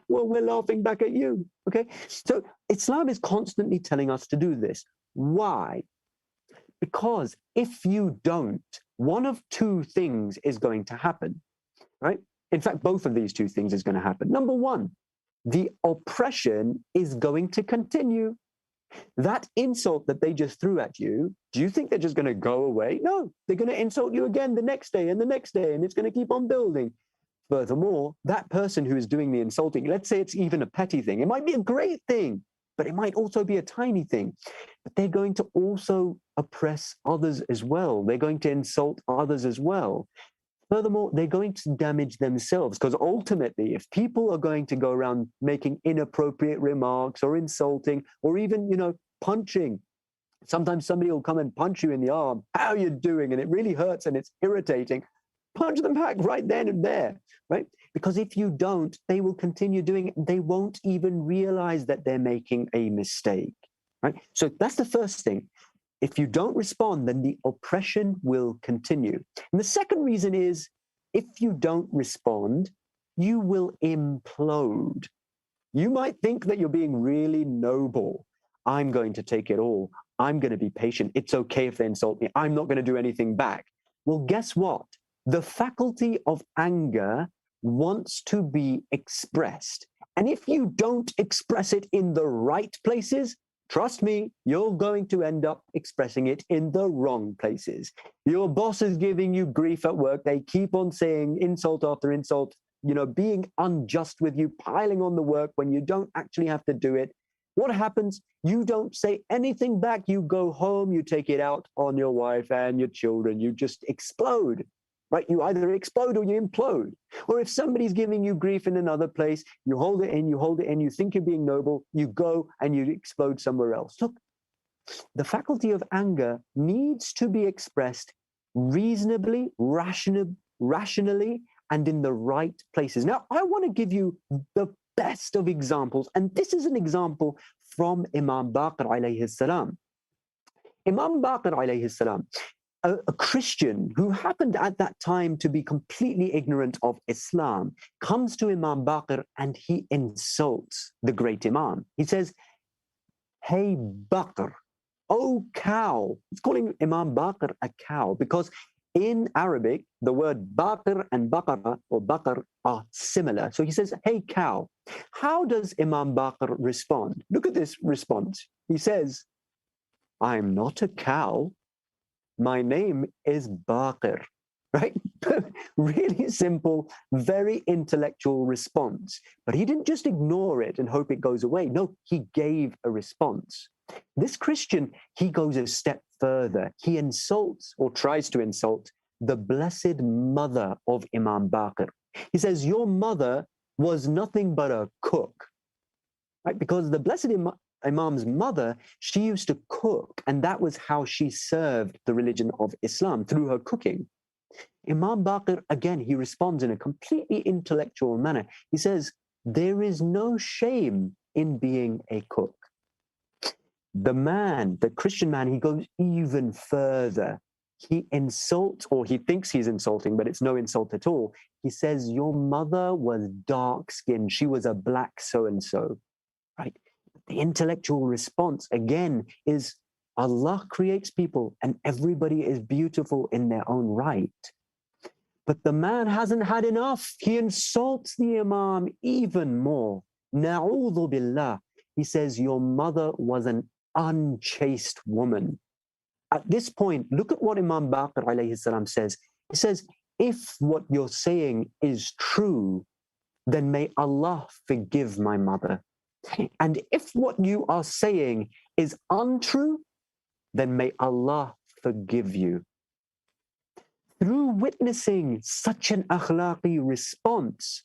Well, we're laughing back at you. Okay? So Islam is constantly telling us to do this. Why? Because if you don't, one of two things is going to happen, right? In fact, both of these two things is going to happen. Number one, the oppression is going to continue. That insult that they just threw at you, do you think they're just going to go away? No, they're going to insult you again the next day and the next day, and it's going to keep on building. Furthermore, that person who is doing the insulting, let's say it's even a petty thing, it might be a great thing, but it might also be a tiny thing. But they're going to also oppress others as well. They're going to insult others as well. Furthermore, they're going to damage themselves, because ultimately, if people are going to go around making inappropriate remarks or insulting or even, punching, sometimes somebody will come and punch you in the arm. How are you doing? And it really hurts and it's irritating. Punch them back right then and there, right? Because if you don't, they will continue doing it. They won't even realize that they're making a mistake, right? So that's the first thing. If you don't respond, then the oppression will continue. And the second reason is, if you don't respond, you will implode. You might think that you're being really noble. I'm going to take it all. I'm going to be patient. It's okay if they insult me. I'm not going to do anything back. Well, guess what? The faculty of anger wants to be expressed. And if you don't express it in the right places, trust me, you're going to end up expressing it in the wrong places. Your boss is giving you grief at work. They keep on saying insult after insult, being unjust with you, piling on the work when you don't actually have to do it. What happens? You don't say anything back. You go home, you take it out on your wife and your children. You just explode. Right? You either explode or you implode. Or if somebody's giving you grief in another place, you hold it in, you think you're being noble, you go and you explode somewhere else. Look, the faculty of anger needs to be expressed reasonably, rationally, and in the right places. Now, I want to give you the best of examples, and this is an example from Imam Baqir alayhi salam. Imam Baqir alayhi salam, a Christian who happened at that time to be completely ignorant of Islam, comes to Imam Baqir and he insults the great Imam. He says, "Hey Baqir, oh cow." He's calling Imam Baqir a cow because in Arabic, the word Baqir and Baqara or Baqar are similar. So he says, "Hey cow." How does Imam Baqir respond? Look at this response. He says, "I'm not a cow. My name is Baqir." right? Really simple, very intellectual response. But he didn't just ignore it and hope it goes away. No, he gave a response. This Christian, he goes a step further. He insults or tries to insult the blessed mother of Imam Baqir. He says, your mother was nothing but a cook, right? Because the blessed Imam's mother, she used to cook, and that was how she served the religion of Islam, through her cooking. Imam Baqir, again, he responds in a completely intellectual manner. He says, there is no shame in being a cook. The man, the Christian man, he goes even further. He insults, or he thinks he's insulting, but it's no insult at all. He says, your mother was dark-skinned. She was a black so-and-so, right? The intellectual response, again, is Allah creates people and everybody is beautiful in their own right. But the man hasn't had enough. He insults the Imam even more. Na'udhu billah. He says, your mother was an unchaste woman. At this point, look at what Imam Baqir Alaihissalam says. He says, if what you're saying is true, then may Allah forgive my mother. And if what you are saying is untrue, then may Allah forgive you. Through witnessing such an akhlaqi response,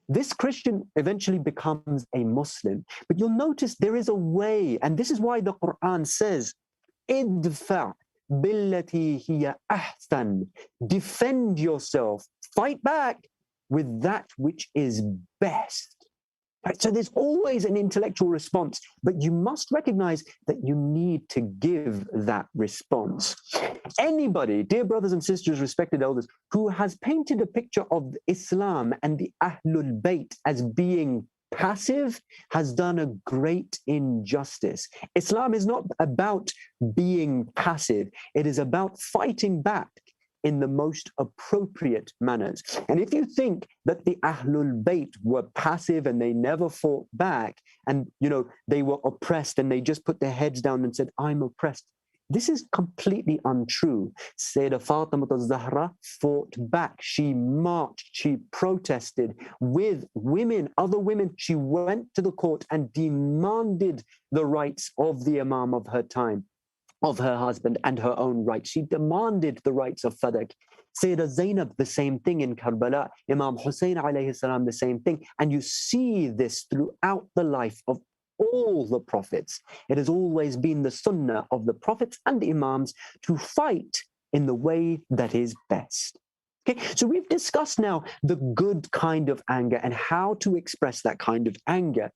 this Christian eventually becomes a Muslim. But you'll notice there is a way, and this is why the Quran says, idfa' billati hiya ahsan. Defend yourself, fight back with that which is best. Right? So there's always an intellectual response, but you must recognize that you need to give that response. Anybody, dear brothers and sisters, respected elders, who has painted a picture of Islam and the Ahlul Bayt as being passive has done a great injustice. Islam is not about being passive. It is about fighting back in the most appropriate manners. And if you think that the Ahlul Bayt were passive and they never fought back and, they were oppressed and they just put their heads down and said, I'm oppressed, this is completely untrue. Sayyidah Fatima al-Zahra fought back. She marched, she protested with women, other women. She went to the court and demanded the rights of the Imam of her time, of her husband, and her own rights. She demanded the rights of Fadak. Sayyidah Zainab, the same thing in Karbala. Imam Hussein alayhi salam, the same thing. And you see this throughout the life of all the prophets. It has always been the sunnah of the prophets and the imams to fight in the way that is best. Okay, so we've discussed now the good kind of anger and how to express that kind of anger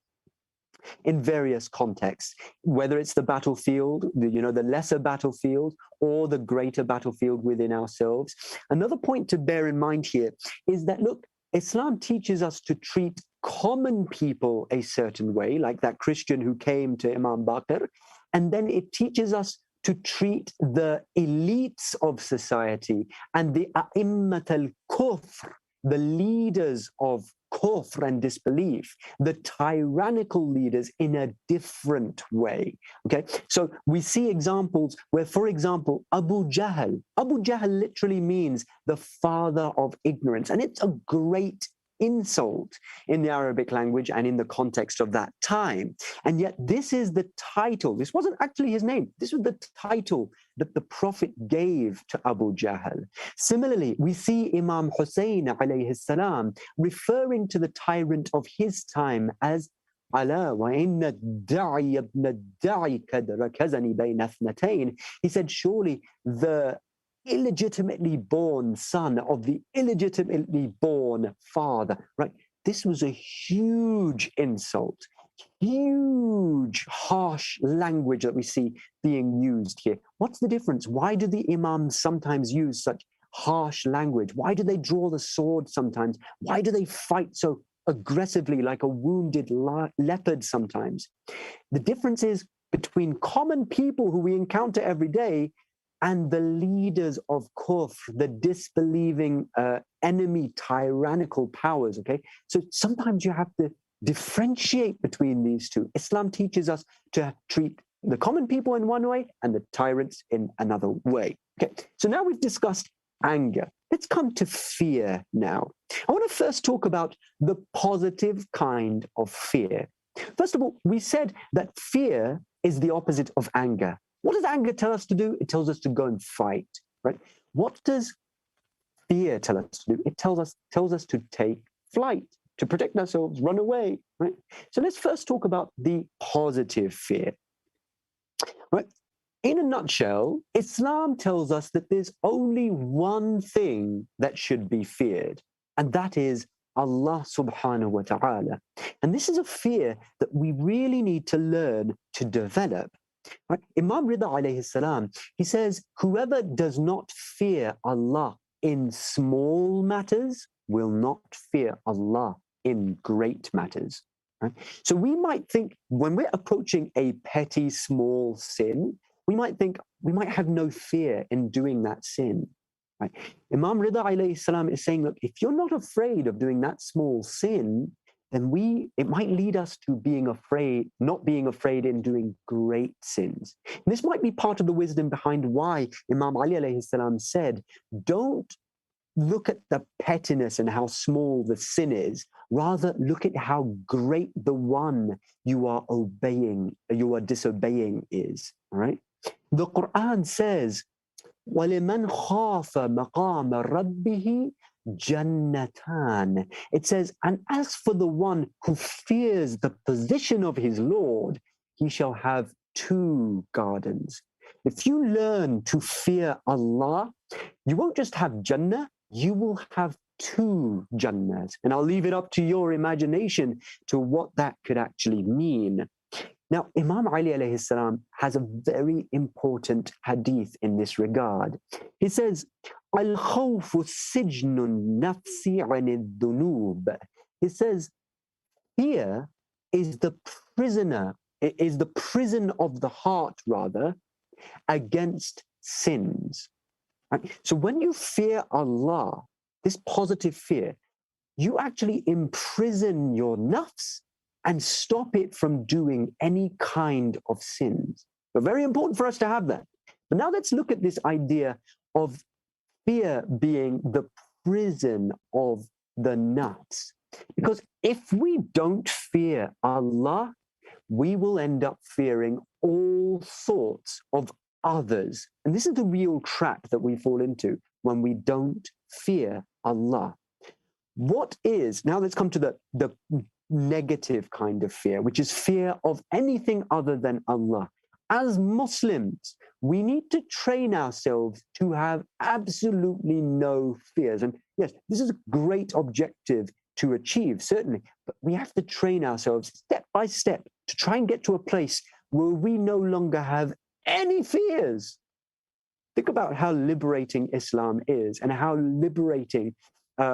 in various contexts, whether it's the battlefield, the lesser battlefield, or the greater battlefield within ourselves. Another point to bear in mind here is that, look, Islam teaches us to treat common people a certain way, like that Christian who came to Imam Baqir, and then it teaches us to treat the elites of society and the a'immat al-kufr, the leaders of kufr and disbelief, the tyrannical leaders, in a different way. Okay, so we see examples where, for example, Abu Jahl literally means the father of ignorance, and it's a great insult in the Arabic language and in the context of that time. And yet this is the title. This wasn't actually his name. This was the title that the Prophet gave to Abu Jahl. Similarly, we see Imam Hussein alayhi salam referring to the tyrant of his time as Ala wa inna da'i ibn da'i kad rakazani bayna ithnatayn. He said, surely the illegitimately born son of the illegitimately born father, right? This was a huge insult, huge, harsh language that we see being used here. What's the difference? Why do the imams sometimes use such harsh language? Why do they draw the sword sometimes? Why do they fight so aggressively like a wounded leopard sometimes? The difference is between common people who we encounter every day and the leaders of kufr, the disbelieving enemy tyrannical powers, okay? So sometimes you have to differentiate between these two. Islam teaches us to treat the common people in one way and the tyrants in another way. Okay, so now we've discussed anger. let's come to fear now. I want to first talk about the positive kind of fear. First of all, we said that fear is the opposite of anger. What does anger tell us to do? It tells us to go and fight, right? What does fear tell us to do? It tells us to take flight, to protect ourselves, run away, right? So let's first talk about the positive fear, right? In a nutshell, Islam tells us that there's only one thing that should be feared, and that is Allah subhanahu wa ta'ala. And this is a fear that we really need to learn to develop. Right? Imam Rida Alaihissalam, he says, whoever does not fear Allah in small matters will not fear Allah in great matters. Right? So we might think when we're approaching a petty small sin, we might think we might have no fear in doing that sin. Right? Imam Rida alayhi salam is saying, look, if you're not afraid of doing that small sin, then it might lead us to not being afraid in doing great sins. And this might be part of the wisdom behind why Imam Ali alayhi salam said, don't look at the pettiness and how small the sin is. Rather, look at how great the one you are disobeying is. All right? The Quran says, وَلِمَنْ خَافَ مَقَامَ رَبِّهِ جَنَّتَانِ. It says, and as for the one who fears the position of his Lord, he shall have 2 gardens. If you learn to fear Allah, you won't just have Jannah, you will have 2 Jannahs. And I'll leave it up to your imagination to what that could actually mean. Now, Imam Ali alayhi salam has a very important hadith in this regard. He says, Al-khawfu sijnun nafsi anid dunub. He says, fear is the prison of the heart, rather, against sins. Right? So when you fear Allah, this positive fear, you actually imprison your nafs and stop it from doing any kind of sins. But very important for us to have that. But now let's look at this idea of fear being the prison of the nafs. Because if we don't fear Allah, we will end up fearing all sorts of others. And this is the real trap that we fall into when we don't fear Allah. Now let's come to the negative kind of fear, which is fear of anything other than Allah. As Muslims, we need to train ourselves to have absolutely no fears. And yes, this is a great objective to achieve, certainly, but we have to train ourselves step by step to try and get to a place where we no longer have any fears. Think about how liberating Islam is and how liberating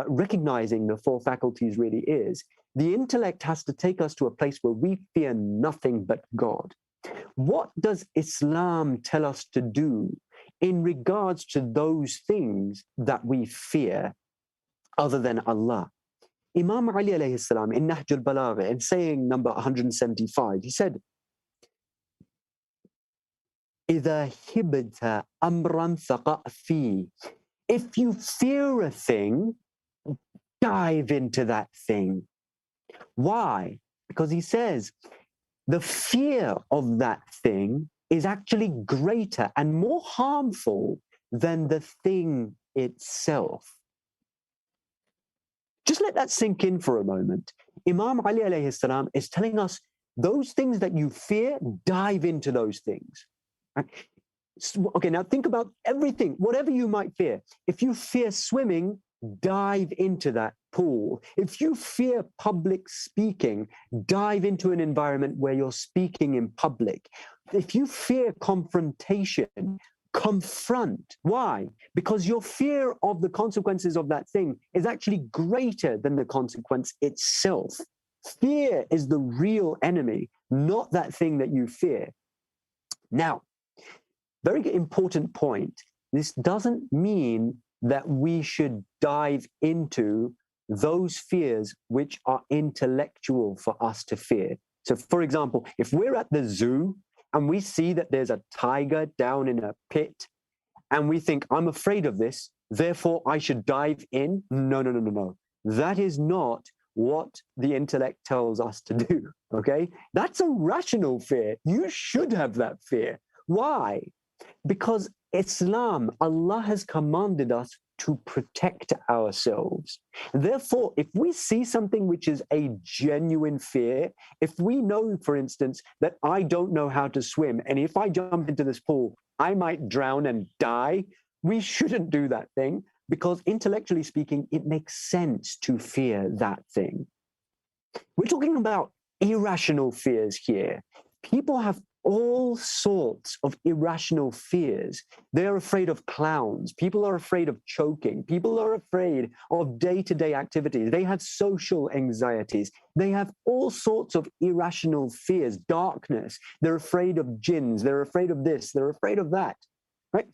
recognizing the 4 faculties really is. The intellect has to take us to a place where we fear nothing but God. What does Islam tell us to do in regards to those things that we fear other than Allah? Imam Ali alayhi salam in Nahj al-Balagha, in saying number 175, he said, إِذَا هِبْتَ أَمْرًا فَقَأْ فِيهِ. If you fear a thing, dive into that thing. Why? Because he says the fear of that thing is actually greater and more harmful than the thing itself. Just let that sink in for a moment. Imam Ali alayhi salam is telling us those things that you fear, dive into those things. Right? Okay, now think about everything, whatever you might fear. If you fear swimming, dive into that pool. If you fear public speaking, dive into an environment where you're speaking in public. If you fear confrontation, confront. Why? Because your fear of the consequences of that thing is actually greater than the consequence itself. Fear is the real enemy, not that thing that you fear. Now, very important point. This doesn't mean that we should dive into those fears which are intellectual for us to fear. So, for example, if we're at the zoo and we see that there's a tiger down in a pit, and we think, I'm afraid of this, therefore I should dive in. No, no, no, no, no. That is not what the intellect tells us to do, okay? That's a rational fear. You should have that fear. Why? Because Islam, Allah has commanded us to protect ourselves. Therefore, if we see something which is a genuine fear, if we know, for instance, that I don't know how to swim, and if I jump into this pool, I might drown and die, we shouldn't do that thing, because intellectually speaking, it makes sense to fear that thing. We're talking about irrational fears here. People have all sorts of irrational fears. They're afraid of clowns. People are afraid of choking. People are afraid of day-to-day activities. They have social anxieties. They have all sorts of irrational fears, darkness. They're afraid of jinns. They're afraid of this. They're afraid of that, right?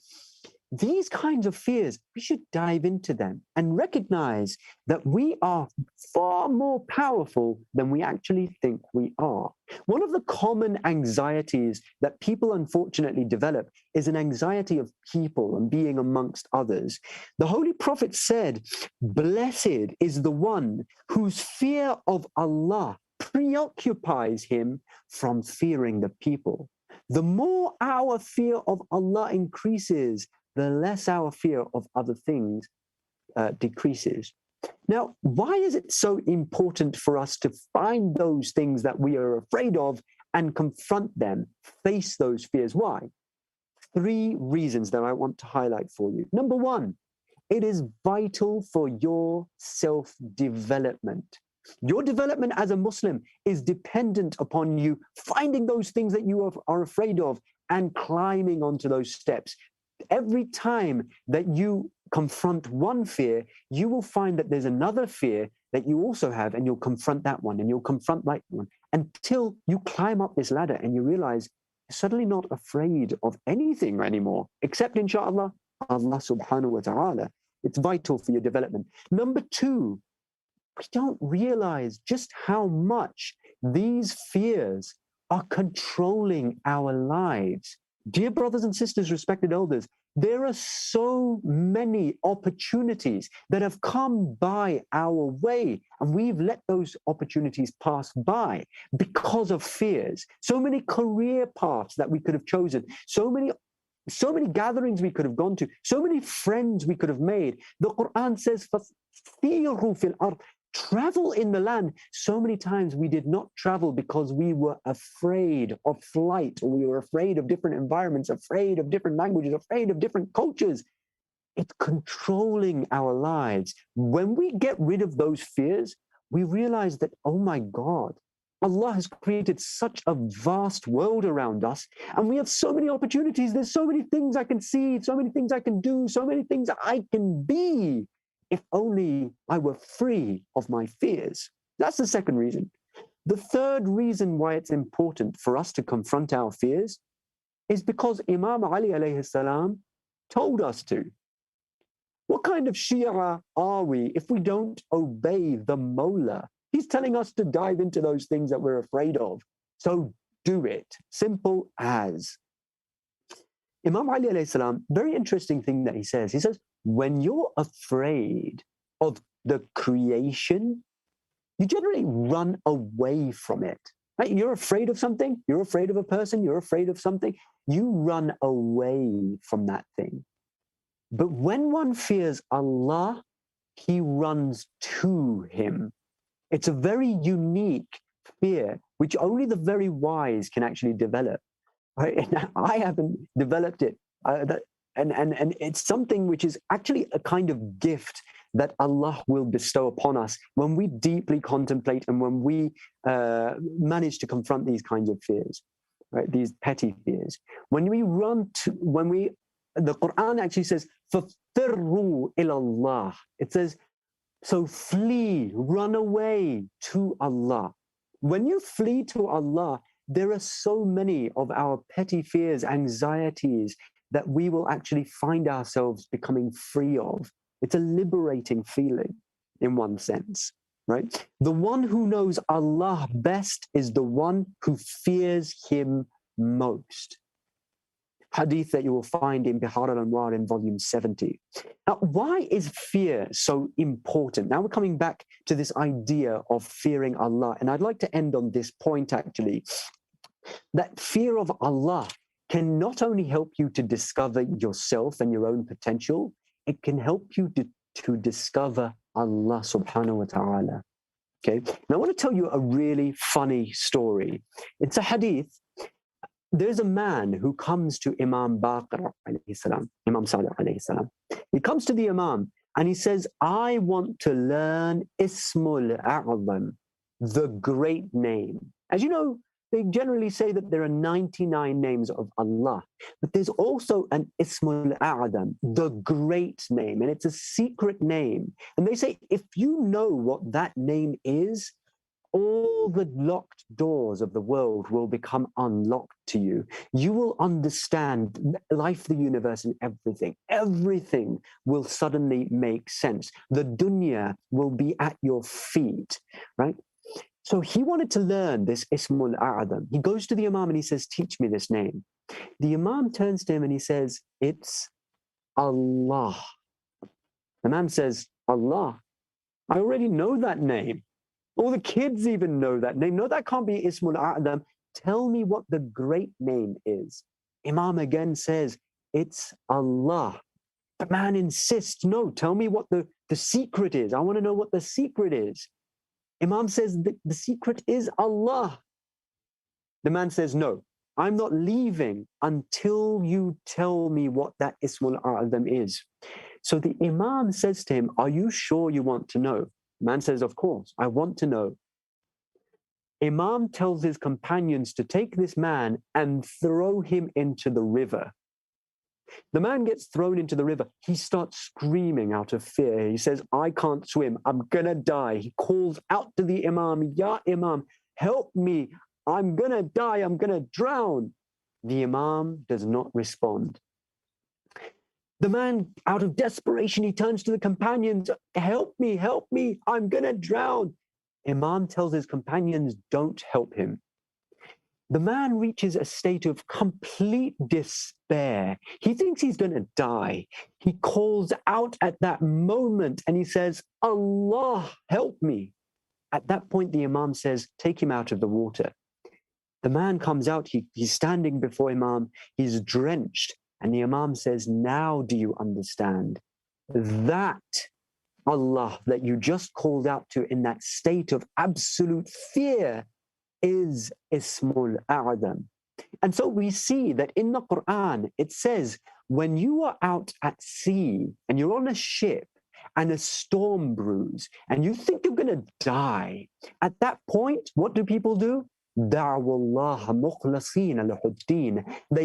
These kinds of fears, we should dive into them and recognize that we are far more powerful than we actually think we are. One of the common anxieties that people unfortunately develop is an anxiety of people and being amongst others. The Holy Prophet said, "Blessed is the one whose fear of Allah preoccupies him from fearing the people." The more our fear of Allah increases, the less our fear of other things decreases. Now, why is it so important for us to find those things that we are afraid of and confront them, face those fears? Why? 3 reasons that I want to highlight for you. Number 1, it is vital for your self-development. Your development as a Muslim is dependent upon you finding those things that you are afraid of and climbing onto those steps. Every time that you confront one fear, you will find that there's another fear that you also have, and you'll confront that one, and you'll confront that one, until you climb up this ladder and you realize you're suddenly not afraid of anything anymore, except, inshallah, Allah subhanahu wa ta'ala. It's vital for your development. Number 2, we don't realize just how much these fears are controlling our lives. Dear brothers and sisters, respected elders, there are so many opportunities that have come by our way, and we've let those opportunities pass by because of fears. So many career paths that we could have chosen, so many gatherings we could have gone to, so many friends we could have made. The Quran says, فَسِيرُوا فِي الْأَرْضِ, travel in the land. So many times we did not travel because we were afraid of flight, or we were afraid of different environments, afraid of different languages, afraid of different cultures. It's controlling our lives. When we get rid of those fears, we realize that, oh my God, Allah has created such a vast world around us, and we have so many opportunities. There's so many things I can see, so many things I can do, so many things I can be. If only I were free of my fears. That's the second reason. The third reason why it's important for us to confront our fears is because Imam Ali Alaihissalam told us to. What kind of Shia are we if we don't obey the Mawla? He's telling us to dive into those things that we're afraid of. So do it. Simple as. Imam Ali Alaihissalam, very interesting thing that he says. He says, when you're afraid of the creation, you generally run away from it. Right? You're afraid of something, you're afraid of a person, you're afraid of something, you run away from that thing. But when one fears Allah, he runs to him. It's a very unique fear, which only the very wise can actually develop. Right? And I haven't developed it. And it's something which is actually a kind of gift that Allah will bestow upon us when we deeply contemplate and when we manage to confront these kinds of fears, right? These petty fears. The Quran actually says, فَفِرُّوا إِلَى اللَّهِ. It says, so flee, run away to Allah. When you flee to Allah, there are so many of our petty fears, anxieties, that we will actually find ourselves becoming free of. It's a liberating feeling in one sense, right? The one who knows Allah best is the one who fears him most. hadith that you will find in Bihar al-Anwar in volume 70. Now, why is fear so important? Now we're coming back to this idea of fearing Allah. And I'd like to end on this point, actually, that fear of Allah can not only help you to discover yourself and your own potential, it can help you to discover Allah subhanahu wa ta'ala. Okay. Now I want to tell you a really funny story. It's a hadith. There's a man who comes to Imam Baqir Alaihissalam, Imam Sadiq Alaihissalam. He comes to the Imam and he says, I want to learn Ismul A'zam, the great name. As you know, they generally say that there are 99 names of Allah, but there's also an Ismul A'zam, the great name, and it's a secret name. And they say, if you know what that name is, all the locked doors of the world will become unlocked to you. You will understand life, the universe, and everything. Everything will suddenly make sense. The dunya will be at your feet, right? So he wanted to learn this Ismul A'zam. He goes to the Imam and he says, teach me this name. The Imam turns to him and he says, it's Allah. The man says, Allah, I already know that name. All the kids even know that name. No, that can't be Ismul A'zam. Tell me what the great name is. Imam again says, it's Allah. The man insists, no, tell me what the secret is. I want to know what the secret is. Imam says, the secret is Allah. The man says, no, I'm not leaving until you tell me what that Ismul A'zam is. So the Imam says to him, are you sure you want to know? The man says, of course, I want to know. Imam tells his companions to take this man and throw him into the river. The man gets thrown into the river. He starts screaming out of fear. He says, I can't swim. I'm going to die. He calls out to the Imam, Ya Imam, help me. I'm going to die. I'm going to drown. The Imam does not respond. The man, out of desperation, he turns to the companions, help me, I'm going to drown. Imam tells his companions, don't help him. The man reaches a state of complete despair. He thinks he's going to die. He calls out at that moment and he says, Allah, help me. At that point, the Imam says, take him out of the water. The man comes out, he's standing before Imam, he's drenched. And the Imam says, now do you understand? That Allah that you just called out to in that state of absolute fear is Ismul A'zam. And so we see that in the Quran, it says, when you are out at sea and you're on a ship and a storm brews and you think you're going to die, at that point, what do people do? They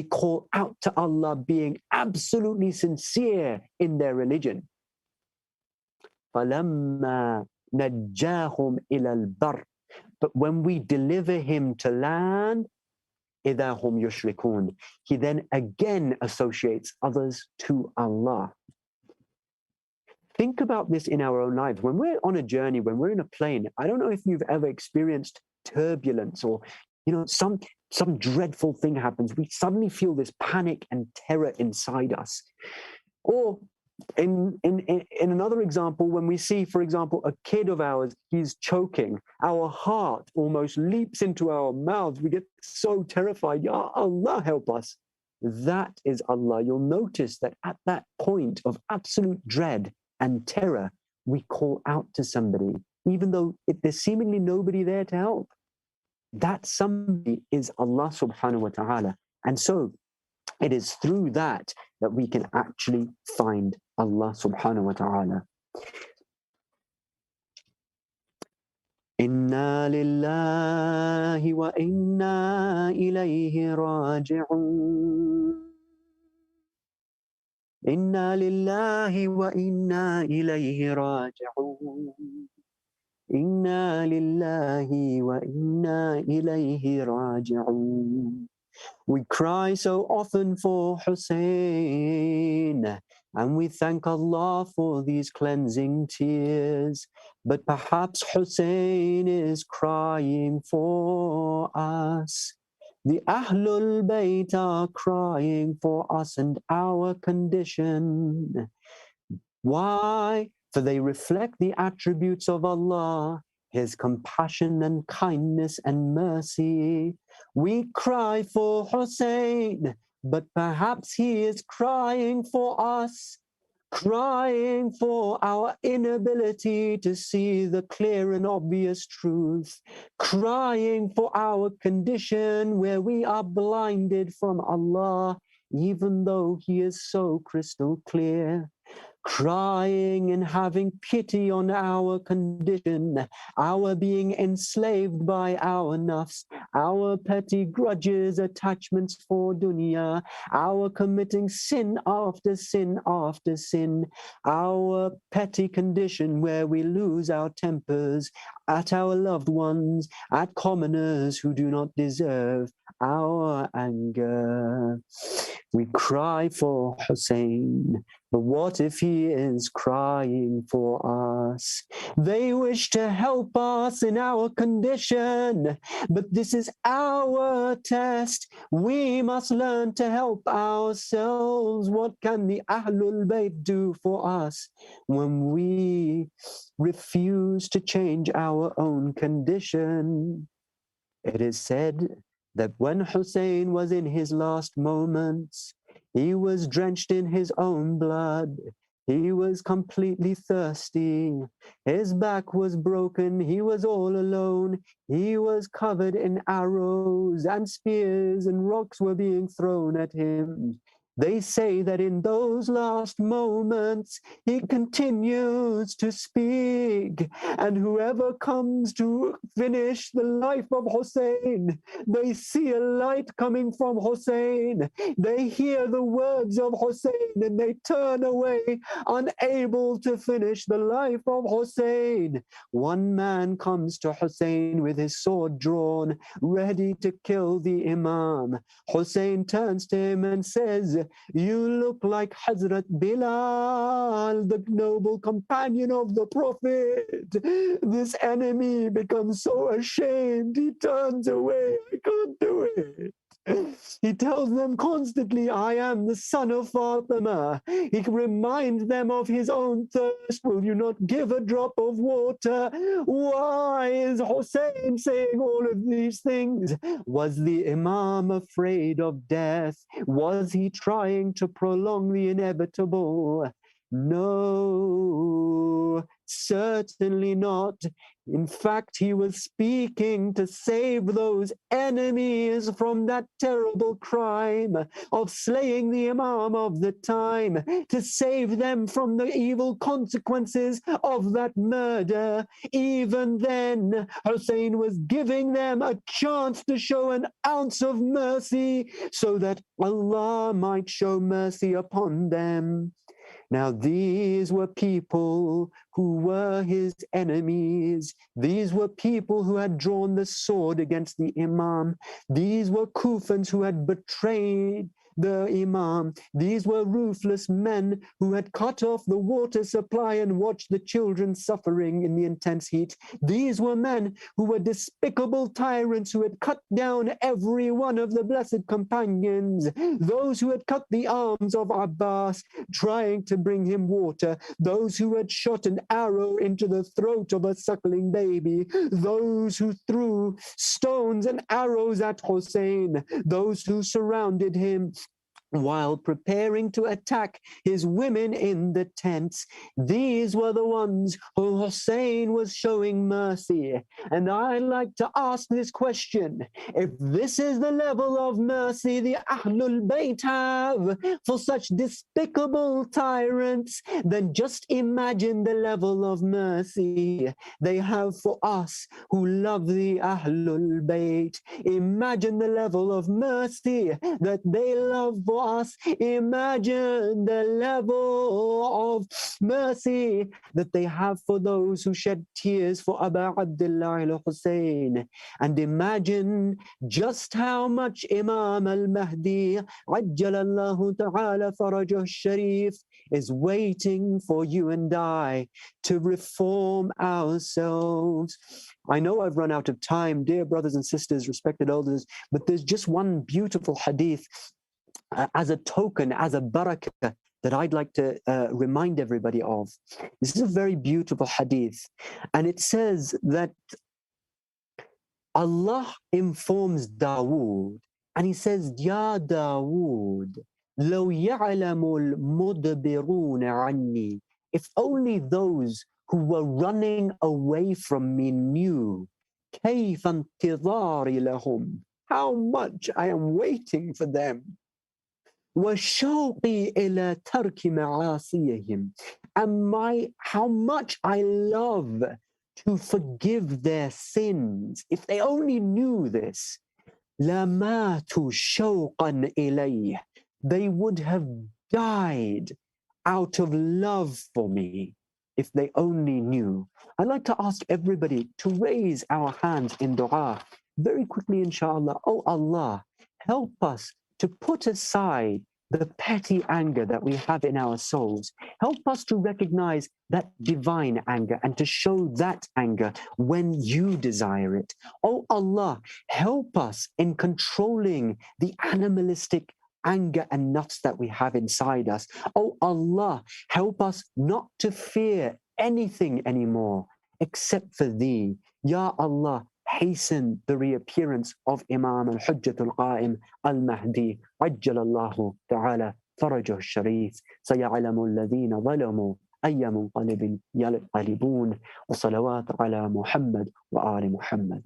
call out to Allah being absolutely sincere in their religion. فَلَمَّا نَجَّاهُمْ إِلَى الْبَرِّ But when we deliver him to land, إِذَا هُمْ يُشْرِكُونَ He then again associates others to Allah. Think about this in our own lives. When we're on a journey, when we're in a plane, I don't know if you've ever experienced turbulence or some dreadful thing happens. We suddenly feel this panic and terror inside us. Or in another example, when we see, for example, a kid of ours, he's choking, our heart almost leaps into our mouths. We get so terrified. Ya Allah, help us. That is Allah. You'll notice that at that point of absolute dread and terror, we call out to somebody, even though there's seemingly nobody there to help. That somebody is Allah subhanahu wa ta'ala. And so it is through that we can actually find Allah subhanahu wa ta'ala. Inna lillahi wa inna ilayhi raji'un. Inna lillahi wa inna ilayhi raji'un. Inna lillahi wa inna ilayhi raji'un. We cry so often for Hussein, and we thank Allah for these cleansing tears. But perhaps Hussein is crying for us. The Ahlul Bayt are crying for us and our condition. Why? For they reflect the attributes of Allah, His compassion and kindness and mercy. We cry for Hussein, but perhaps he is crying for us, crying for our inability to see the clear and obvious truth, crying for our condition where we are blinded from Allah, even though He is so crystal clear. Crying and having pity on our condition, our being enslaved by our nafs, our petty grudges, attachments for dunya, our committing sin after sin after sin, our petty condition where we lose our tempers at our loved ones, at commoners who do not deserve our anger. We cry for Hussein, but what if he is crying for us? They wish to help us in our condition, but this is our test. We must learn to help ourselves. What can the Ahlul Bayt do for us when we refuse to change our own condition? It is said that when Hussein was in his last moments, he was drenched in his own blood. He was completely thirsty. His back was broken. He was all alone. He was covered in arrows and spears, and rocks were being thrown at him. They say that in those last moments, he continues to speak. And whoever comes to finish the life of Hussein, they see a light coming from Hussein. They hear the words of Hussein and they turn away, unable to finish the life of Hussein. One man comes to Hussein with his sword drawn, ready to kill the Imam. Hussein turns to him and says, "You look like Hazrat Bilal, the noble companion of the Prophet." This enemy becomes so ashamed, he turns away. I can't do it. He tells them constantly, "I am the son of Fatima." He reminds them of his own thirst. "Will you not give a drop of water?" Why is Hussein saying all of these things? Was the Imam afraid of death? Was he trying to prolong the inevitable? No, certainly not. In fact, he was speaking to save those enemies from that terrible crime of slaying the Imam of the time, to save them from the evil consequences of that murder. Even then, Hussein was giving them a chance to show an ounce of mercy so that Allah might show mercy upon them. Now, these were people who were his enemies. These were people who had drawn the sword against the Imam. These were Kufans who had betrayed the Imam. These were ruthless men who had cut off the water supply and watched the children suffering in the intense heat. These were men who were despicable tyrants who had cut down every one of the blessed companions. Those who had cut the arms of Abbas, trying to bring him water. Those who had shot an arrow into the throat of a suckling baby. Those who threw stones and arrows at Hussein. Those who surrounded him while preparing to attack his women in the tents. These were the ones who Hussein was showing mercy. And I like to ask this question: if this is the level of mercy the Ahlul Bayt have for such despicable tyrants, then just imagine the level of mercy they have for us who love the Ahlul Bayt. Imagine the level of mercy that they love for for us. Imagine the level of mercy that they have for those who shed tears for Abu Abdullah al-Hussein. And imagine just how much Imam al-Mahdi, Ajjalallahu ta'ala farajuh sharif, is waiting for you and I to reform ourselves. I know I've run out of time, dear brothers and sisters, respected elders, but there's just one beautiful hadith as a token, as a barakah, that I'd like to remind everybody of. This is a very beautiful hadith, and it says that Allah informs Dawood, and he says, Ya Dawood, لو يعلم المدبرون عني. If only those who were running away from me knew, كيف انتظاري لهم, how much I am waiting for them. وشوقي إلى ترك معاصيهم, and how much I love to forgive their sins. If they only knew this, لماتوا شوقا إليه, they would have died out of love for me if they only knew. I'd like to ask everybody to raise our hands in dua very quickly, inshallah. Oh Allah, help us to put aside the petty anger that we have in our souls. Help us to recognize that divine anger and to show that anger when you desire it. Oh Allah, help us in controlling the animalistic anger and nuts that we have inside us. Oh Allah, help us not to fear anything anymore except for Thee. Ya Allah, hasten the reappearance of Imam al-Hujjat al-Qa'im al-Mahdi. Ajjalallahu ta'ala farajuh al-Sharif. Saya'alamu alladhina zalamu ayya munqalibin yanqalibun. Wa salawat ala Muhammad wa ali Muhammad.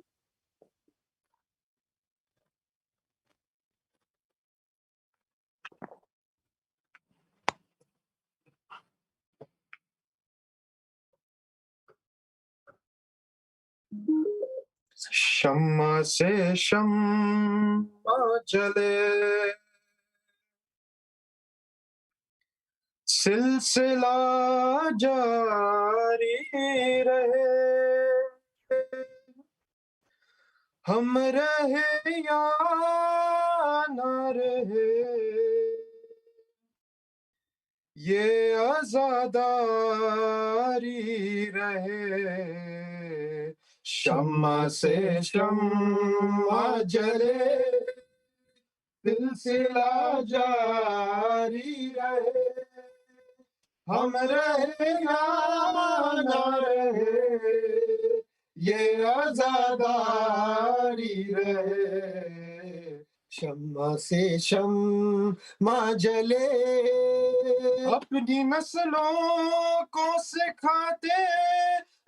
शम्मा से शम्मा जले, सिलसिला जारी रहे, हम रहे या न रहे, ये आज़ादारी रहे। शम्मा से शम्मा जले, सिलसिला जारी रहे, हम रहे या न रहे, ये आज़ादारी रहे। शम्मा से शम्मा जले, अपनी नस्लों को सिखाते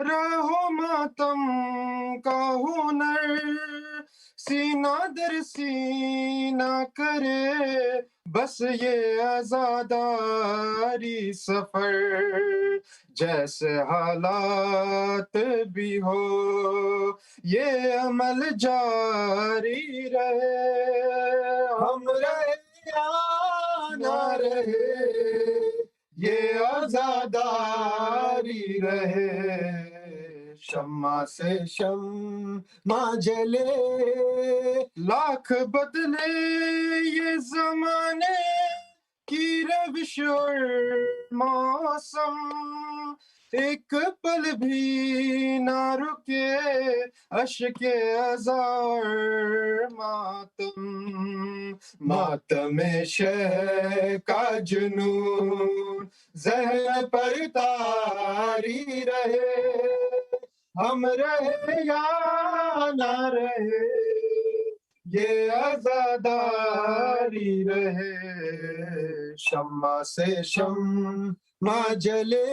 रहो मातम का हुनर, सीना दर सीना करे बस ये आज़ादारी सफर। जैसे हालात भी हो ये अमल जारी रहे, हम रहे या ना रहे, ये आज़ादारी रहे। शम्मा से शम्मा जले, लाख बदले ये ज़माने की रविश और मौसम, एक पल भी ना रुके अश्के अज़ा और मातम। मातम शह का जुनून ज़हन पर तारी रहे, हम रहे या ना रहे, ये आज़ादारी रहे। शम्मा से शम्मा जले,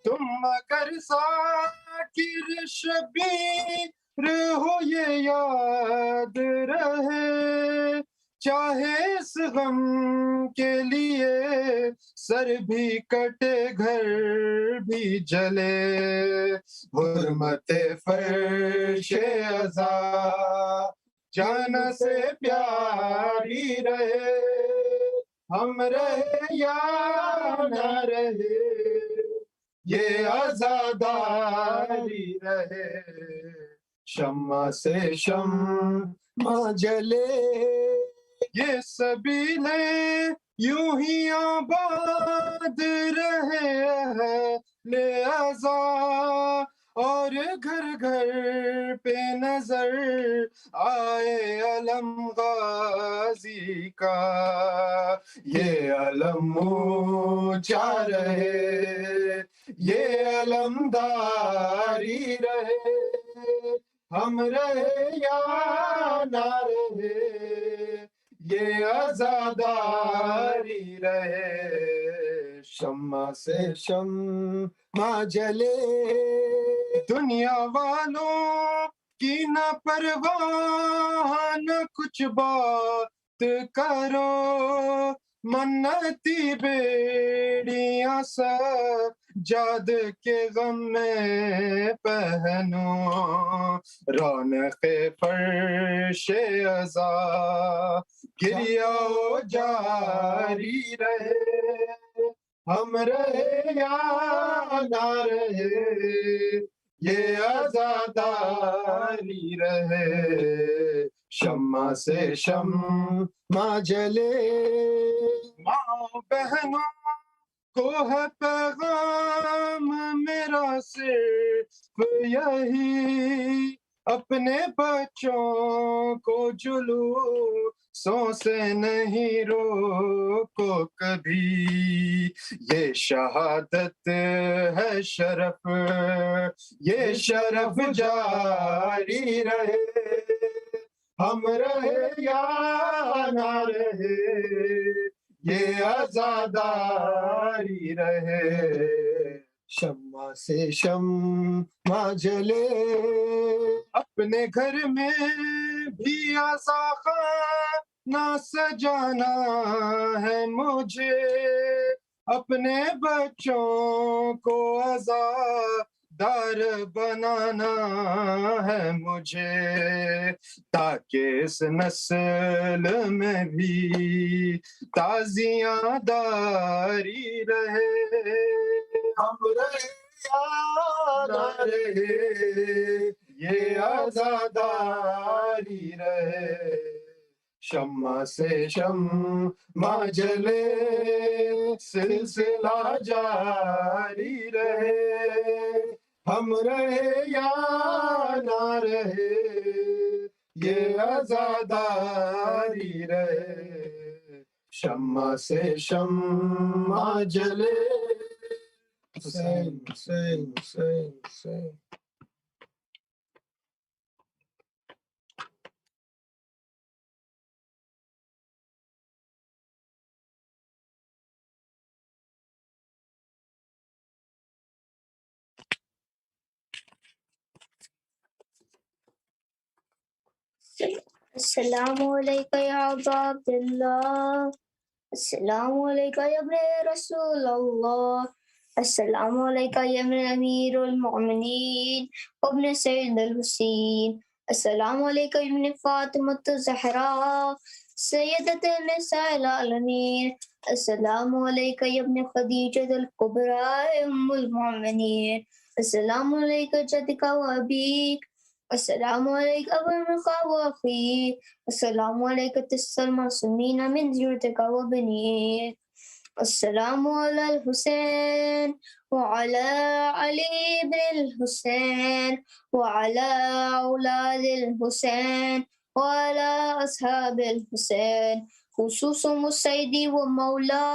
तुम मगर ज़ाकिर शबीर हो ये याद रहे, चाहे इस गम के लिए सर भी कटे घर भी जले। हुर्मते फर्शे अज़ा जान से प्यारी रहे, हम रहे या न रहे, ये आजादारी रहे। शम्मा से शम्मा जले, ये सभी ने यूं ही आबाद रहे हैं ले आजा, और घर घर पे नजर आए अलम गाजी का, ये अलम ऊंचा रहे, ये अलमदारी रहे, हम रहे या ना रहे, ये आजादारी रहे। शम्मा से शम्मा जले, दुनिया वालों की न परवाह न कुछ बात करो, मन्नती बेड़ियां सब जाद के गम में पहनो, रौनक़े फर्शे अज़ा गिरिया जारी रहे, हम रहे या ना रहे, ये आजादारी रहे। शम्मा से शम्मा जले, माँ बहनों को है पैगाम मेरा सिर्फ यही, अपने बच्चों को जुलूसों से नहीं रोको कभी, ये शहादत है शरफ, ये शरफ जारी रहे, हम रहे या ना रहे, ये आजादारी रहे। शम्मा से शम्मा जले, अपने घर में भी आज़ा ना सजाना है मुझे, अपने बच्चों को आज़ादार बनाना है मुझे, ताकि इस नस्ल में भी ताज़ियाँ दारी रहे, हम रहे या ना रहे, ये आजादारी रहे। शम्मा से शम्मा जले, सिलसिला जारी रहे, हम रहे या ना रहे, ये आजादारी रहे। शम्मा से शम्मा जले, हुसैन हुसैन हुसैन हुसैन। अस्सलामु अलैका या अबा अब्दुल्लाह, अस्सलामु अलैका या इब्न रसूलल्लाह, अस्सलामु अलैका या इब्न अमीरुल मोमिनीन व इब्न सैयदुल हुसैन, अस्सलामु अलैका या इब्न फातिमतुज़ ज़हरा सय्यदतुन निसाइल आलमीन, अस्सलामु अलैका या इब्न खदीजतुल कुबरा उम्मुल मोमिनीन, अस्सलामु अलैका जद्दिका व अबीक, अस्सलामु अलैका अबुल व अखी, अस्सलामु अलैका तस्सल मासूमीना मिन ज़ुर्रियतिका व बनीक, अस्सलामु अलल हुसैन व अला अली इब्न हुसैन व अला औलादिल हुसैन व अला अस्हाबिल हुसैन, खुसूसन मुसैदी व मौला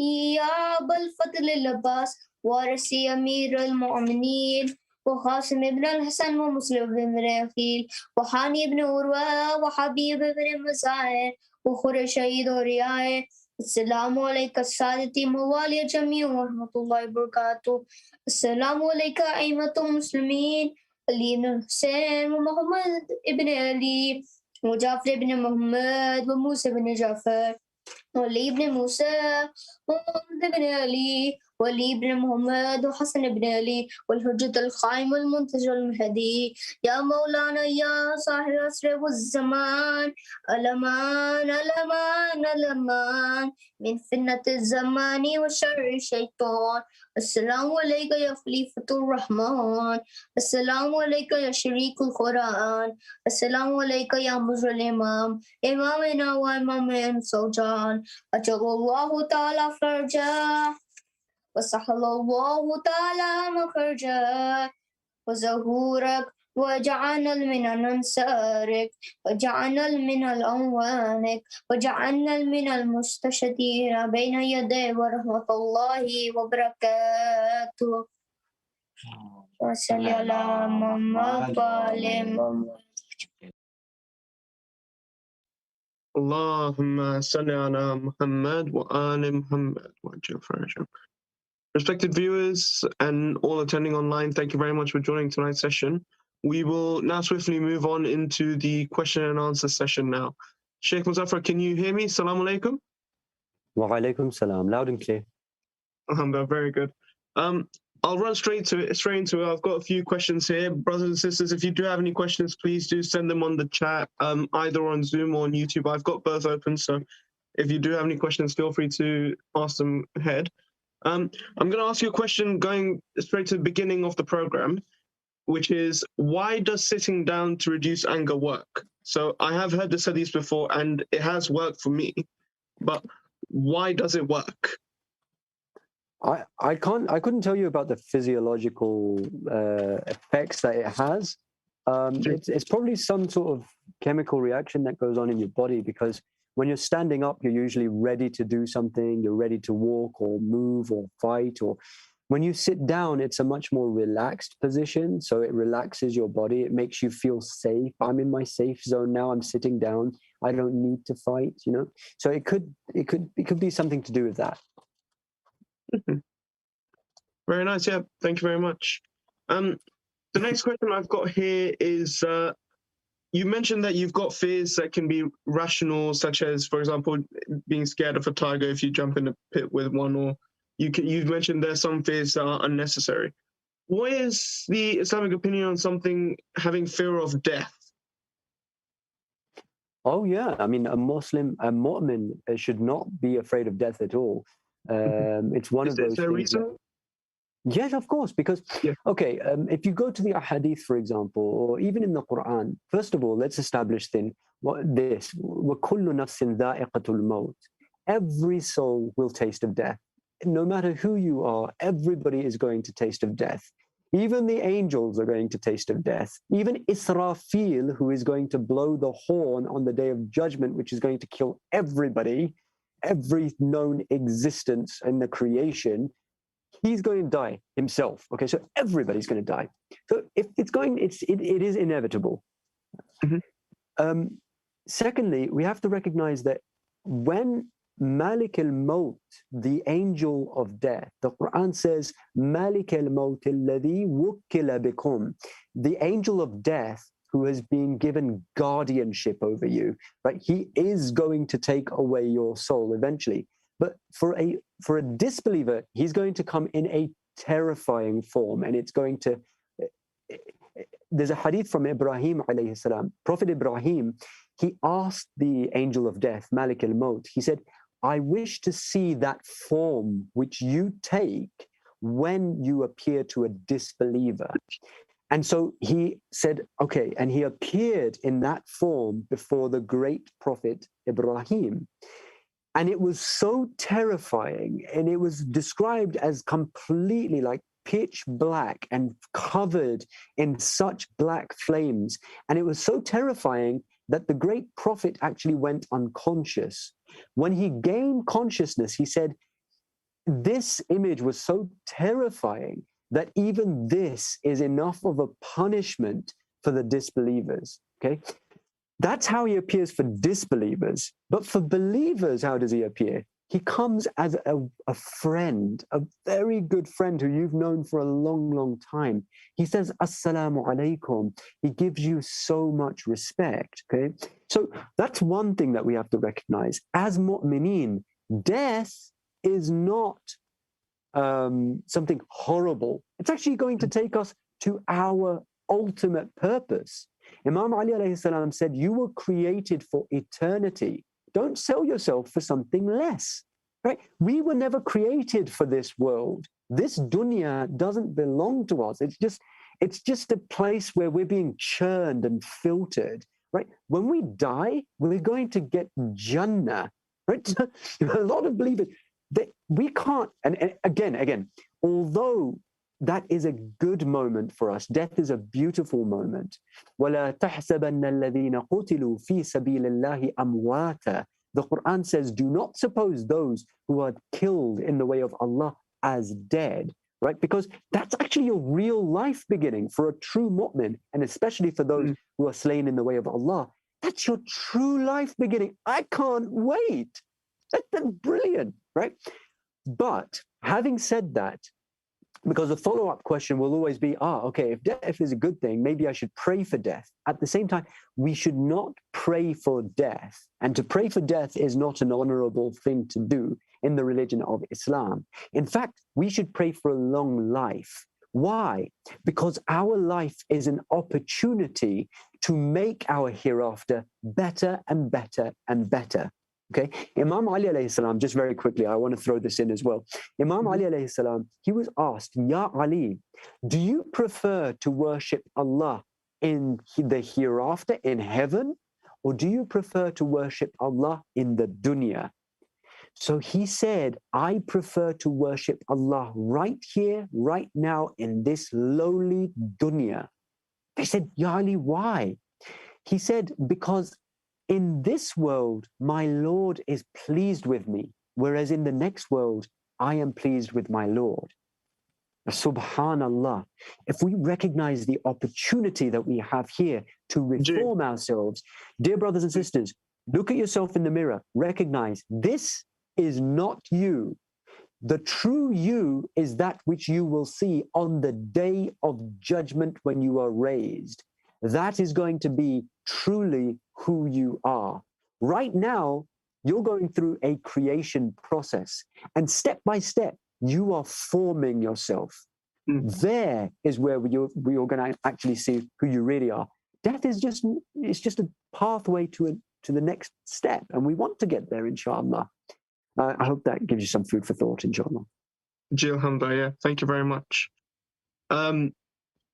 या अबुल फज़ल अब्बास वारिसी अमीरुल मोमिनीन व क़ासिम इब्न अल-हसन व मुस्लिम इब्न अकील व हानी इब्न उरवा व हबीब इब्न मुज़ाहिर व खुरशीद और रियाए, अस्सलामु अलैका सादती मवाली जमी व रहमतुल्लाहि व बरकातुहू, अस्सलामु अलैका अइम्मतुल मुस्लिमीन अली इब्न हुसैन व मोहम्मद इब्न अली व जाफर इब्न मोहम्मद व मूसा इब्न जाफर व अली इब्न मूसा व मोहम्मद इब्न Ali ولي بن محمد وحسن بن علي والحجة القائم والمنتظر المهدي يا مولانا يا صاحب العصر والزمان الأمان الأمان الأمان من فتنة الزمان وشر الشيطان السلام عليك يا خليفة الرحمن السلام عليك يا شريك القرآن السلام عليك يا مجر الإمام إمامنا وإمام سوجان أجر الله تعالى فرجاه وسهل الله تعالى مخرجه وزهورك وجعلنا من أنصارك وجعلنا من الأنوانك وجعلنا من المستشهدين بين يدي ورحمة الله وبركاته وصل على محمد وآل محمد. Allahumma salli ala Muhammad wa ali Muhammad wa ajil farajahum. Respected viewers and all attending online, thank you very much for joining tonight's session. We will now swiftly move on into the question and answer session now. Shaykh Muzaffer, can you hear me? Assalamu alaikum. Wa alaikum salam. Loud and clear. Alhamdulillah, very good. I'll run straight into it. I've got a few questions here. Brothers and sisters, if you do have any questions, please do send them on the chat, either on Zoom or on YouTube. I've got both open, so if you do have any questions, feel free to ask them ahead. I'm going to ask you a question going straight to the beginning of the program, which is, why does sitting down to reduce anger work? So I have heard this hadith before, and it has worked for me, but why does it work? I couldn't tell you about the physiological effects that it has. It's probably some sort of chemical reaction that goes on in your body, because when you're standing up, you're usually ready to do something. You're ready to walk or move or fight. Or when you sit down, it's a much more relaxed position. So it relaxes your body. It makes you feel safe. I'm in my safe zone now. I'm sitting down. I don't need to fight, you know? So it could be something to do with that. Very nice. Yeah, thank you very much. The next question I've got here is, you mentioned that you've got fears that can be rational, such as, for example, being scared of a tiger if you jump in a pit with one, or you've mentioned there's some fears that are unnecessary. What is the Islamic opinion on something having fear of death? Oh yeah, I mean, a mu'min should not be afraid of death at all. It's one of those Is there a things. reason? Yes, of course, because, okay, if you go to the ahadith, for example, or even in the Quran, first of all, let's establish this. وَكُلُّ نَفْسٍ ذَائِقَةُ الْمَوْتِ. Every soul will taste of death. No matter who you are, everybody is going to taste of death. Even the angels are going to taste of death. Even Israfil, who is going to blow the horn on the day of judgment, which is going to kill everybody, every known existence in the creation, he's going to die himself. Okay, so everybody's going to die. So if it is inevitable. Mm-hmm. Secondly, we have to recognize that when Malik al-Maut, the angel of death, the Quran says, Malik al-Maut alladhi wukkila bikum, the angel of death who has been given guardianship over you, right? He is going to take away your soul eventually. But for a disbeliever, he's going to come in a terrifying form, and it's going to. There's a hadith from Ibrahim Alaihissalam. Prophet Ibrahim, he asked the angel of death, Malik al-Maut, he said, I wish to see that form which you take when you appear to a disbeliever. And so he said, okay, and he appeared in that form before the great prophet Ibrahim. And it was so terrifying, and it was described as completely like pitch black and covered in such black flames. And it was so terrifying that the great prophet actually went unconscious. When he gained consciousness, he said, this image was so terrifying that even this is enough of a punishment for the disbelievers, okay? That's how he appears for disbelievers. But for believers, how does he appear? He comes as a friend, a very good friend who you've known for a long, long time. He says, Assalamu alaikum. He gives you so much respect, okay? So that's one thing that we have to recognize. As mu'mineen, death is not something horrible. It's actually going to take us to our ultimate purpose. Imam Ali Alaihissalam said, you were created for eternity. Don't sell yourself for something less. Right? We were never created for this world. This dunya doesn't belong to us. It's just a place where we're being churned and filtered. Right? When we die, we're going to get Jannah. Right? A lot of believers, we can't, and again, although that is a good moment for us, death is a beautiful moment. وَلَا تَحْسَبَنَّ الَّذِينَ قُتِلُوا فِي سَبِيلِ اللَّهِ أَمْوَاتًا. The Quran says, do not suppose those who are killed in the way of Allah as dead, right? Because that's actually a real life beginning for a true mu'min, and especially for those who are slain in the way of Allah. That's your true life beginning. I can't wait. That's brilliant, right? But having said that, because the follow-up question will always be, okay, if death is a good thing, maybe I should pray for death. At the same time, we should not pray for death. And to pray for death is not an honorable thing to do in the religion of Islam. In fact, we should pray for a long life. Why? Because our life is an opportunity to make our hereafter better and better and better. Okay, Imam Ali alayhi salam, just very quickly, I want to throw this in as well. Imam Ali alayhi salam, he was asked, Ya Ali, do you prefer to worship Allah in the hereafter, in heaven, or do you prefer to worship Allah in the dunya? So he said, I prefer to worship Allah right here, right now, in this lowly dunya. They said, Ya Ali, why? He said, because in this world, my Lord is pleased with me, whereas in the next world, I am pleased with my Lord. Subhanallah. If we recognize the opportunity that we have here to reform ourselves, dear brothers and sisters, look at yourself in the mirror, recognize this is not you. The true you is that which you will see on the day of judgment when you are raised. That is going to be truly who you are. Right now, you're going through a creation process, and step by step, you are forming yourself. There is where you're going to actually see who you really are. Death is just a pathway to the next step, and we want to get there, inshallah. I hope that gives you some food for thought, inshallah. Alhamdulillah, yeah. Thank you very much.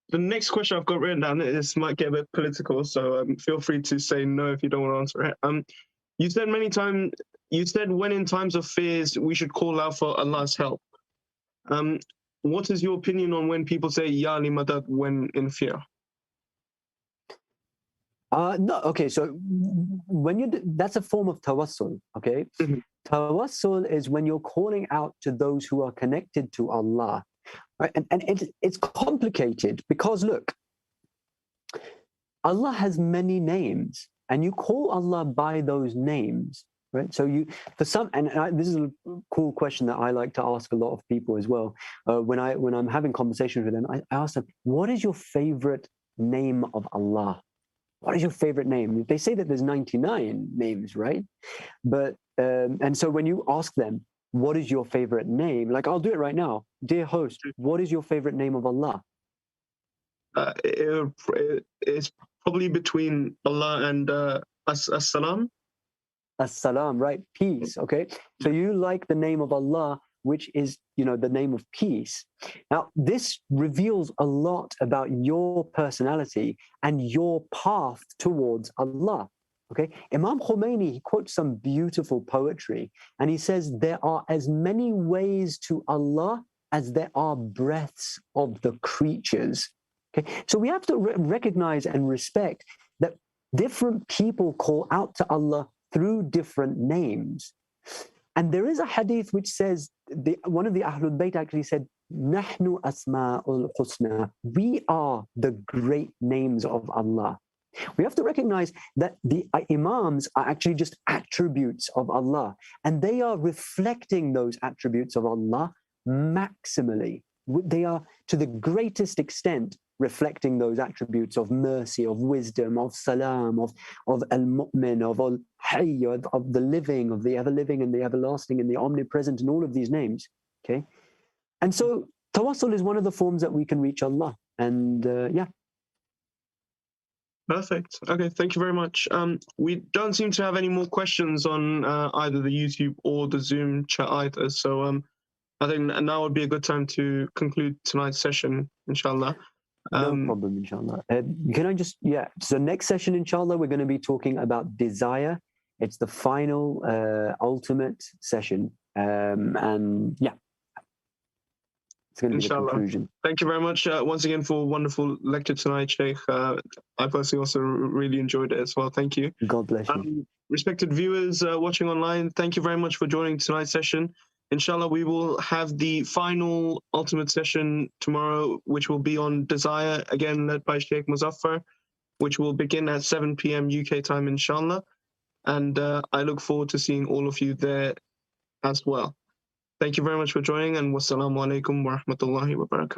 The next question I've got written down, this might get a bit political, so feel free to say no if you don't want to answer it. You said when in times of fears, we should call out for Allah's help. What is your opinion on when people say, Ya Ali Madad, when in fear? No, okay, so that's a form of tawassul, okay? Tawassul is when you're calling out to those who are connected to Allah. Right? And it's complicated because, look, Allah has many names, and you call Allah by those names, right? So this is a cool question that I like to ask a lot of people as well. When I'm having conversations with them, I ask them, what is your favorite name of Allah? What is your favorite name? They say that there's 99 names, right? But and so when you ask them, what is your favorite name? Like, I'll do it right now. Dear host, what is your favorite name of Allah? It's probably between Allah and As-Salam. As-Salam, right? Peace, okay? So you like the name of Allah, which is, the name of peace. Now, this reveals a lot about your personality and your path towards Allah. Okay, Imam Khomeini, he quotes some beautiful poetry, and he says, there are as many ways to Allah as there are breaths of the creatures. Okay, so we have to recognize and respect that different people call out to Allah through different names. And there is a hadith which says, one of the Ahlul Bayt actually said, Nahnu asma'ul husna. We are the great names of Allah. We have to recognize that the Imams are actually just attributes of Allah, and they are reflecting those attributes of Allah maximally. They are, to the greatest extent, reflecting those attributes of mercy, of wisdom, of salam, of al-mu'min, of al-hayy, of the living, of the ever-living and the everlasting and the omnipresent, and all of these names. Okay, And so tawassul is one of the forms that we can reach Allah. And yeah. Perfect. Okay, thank you very much. We don't seem to have any more questions on either the YouTube or the Zoom chat either. So I think now would be a good time to conclude tonight's session, inshallah. No problem, inshallah. Can I just, yeah. So next session, inshallah, we're going to be talking about desire. It's the final, ultimate session. And yeah. It's going to be the conclusion. Thank you very much once again for a wonderful lecture tonight, Shaykh. I personally also really enjoyed it as well. Thank you. God bless you. Respected viewers watching online, thank you very much for joining tonight's session. Inshallah, we will have the final ultimate session tomorrow, which will be on desire, again led by Shaykh Muzaffer, which will begin at 7 p.m. UK time, inshallah. And I look forward to seeing all of you there as well. Thank you very much for joining, and wassalamu alaikum wa rahmatullahi wa barakatuh.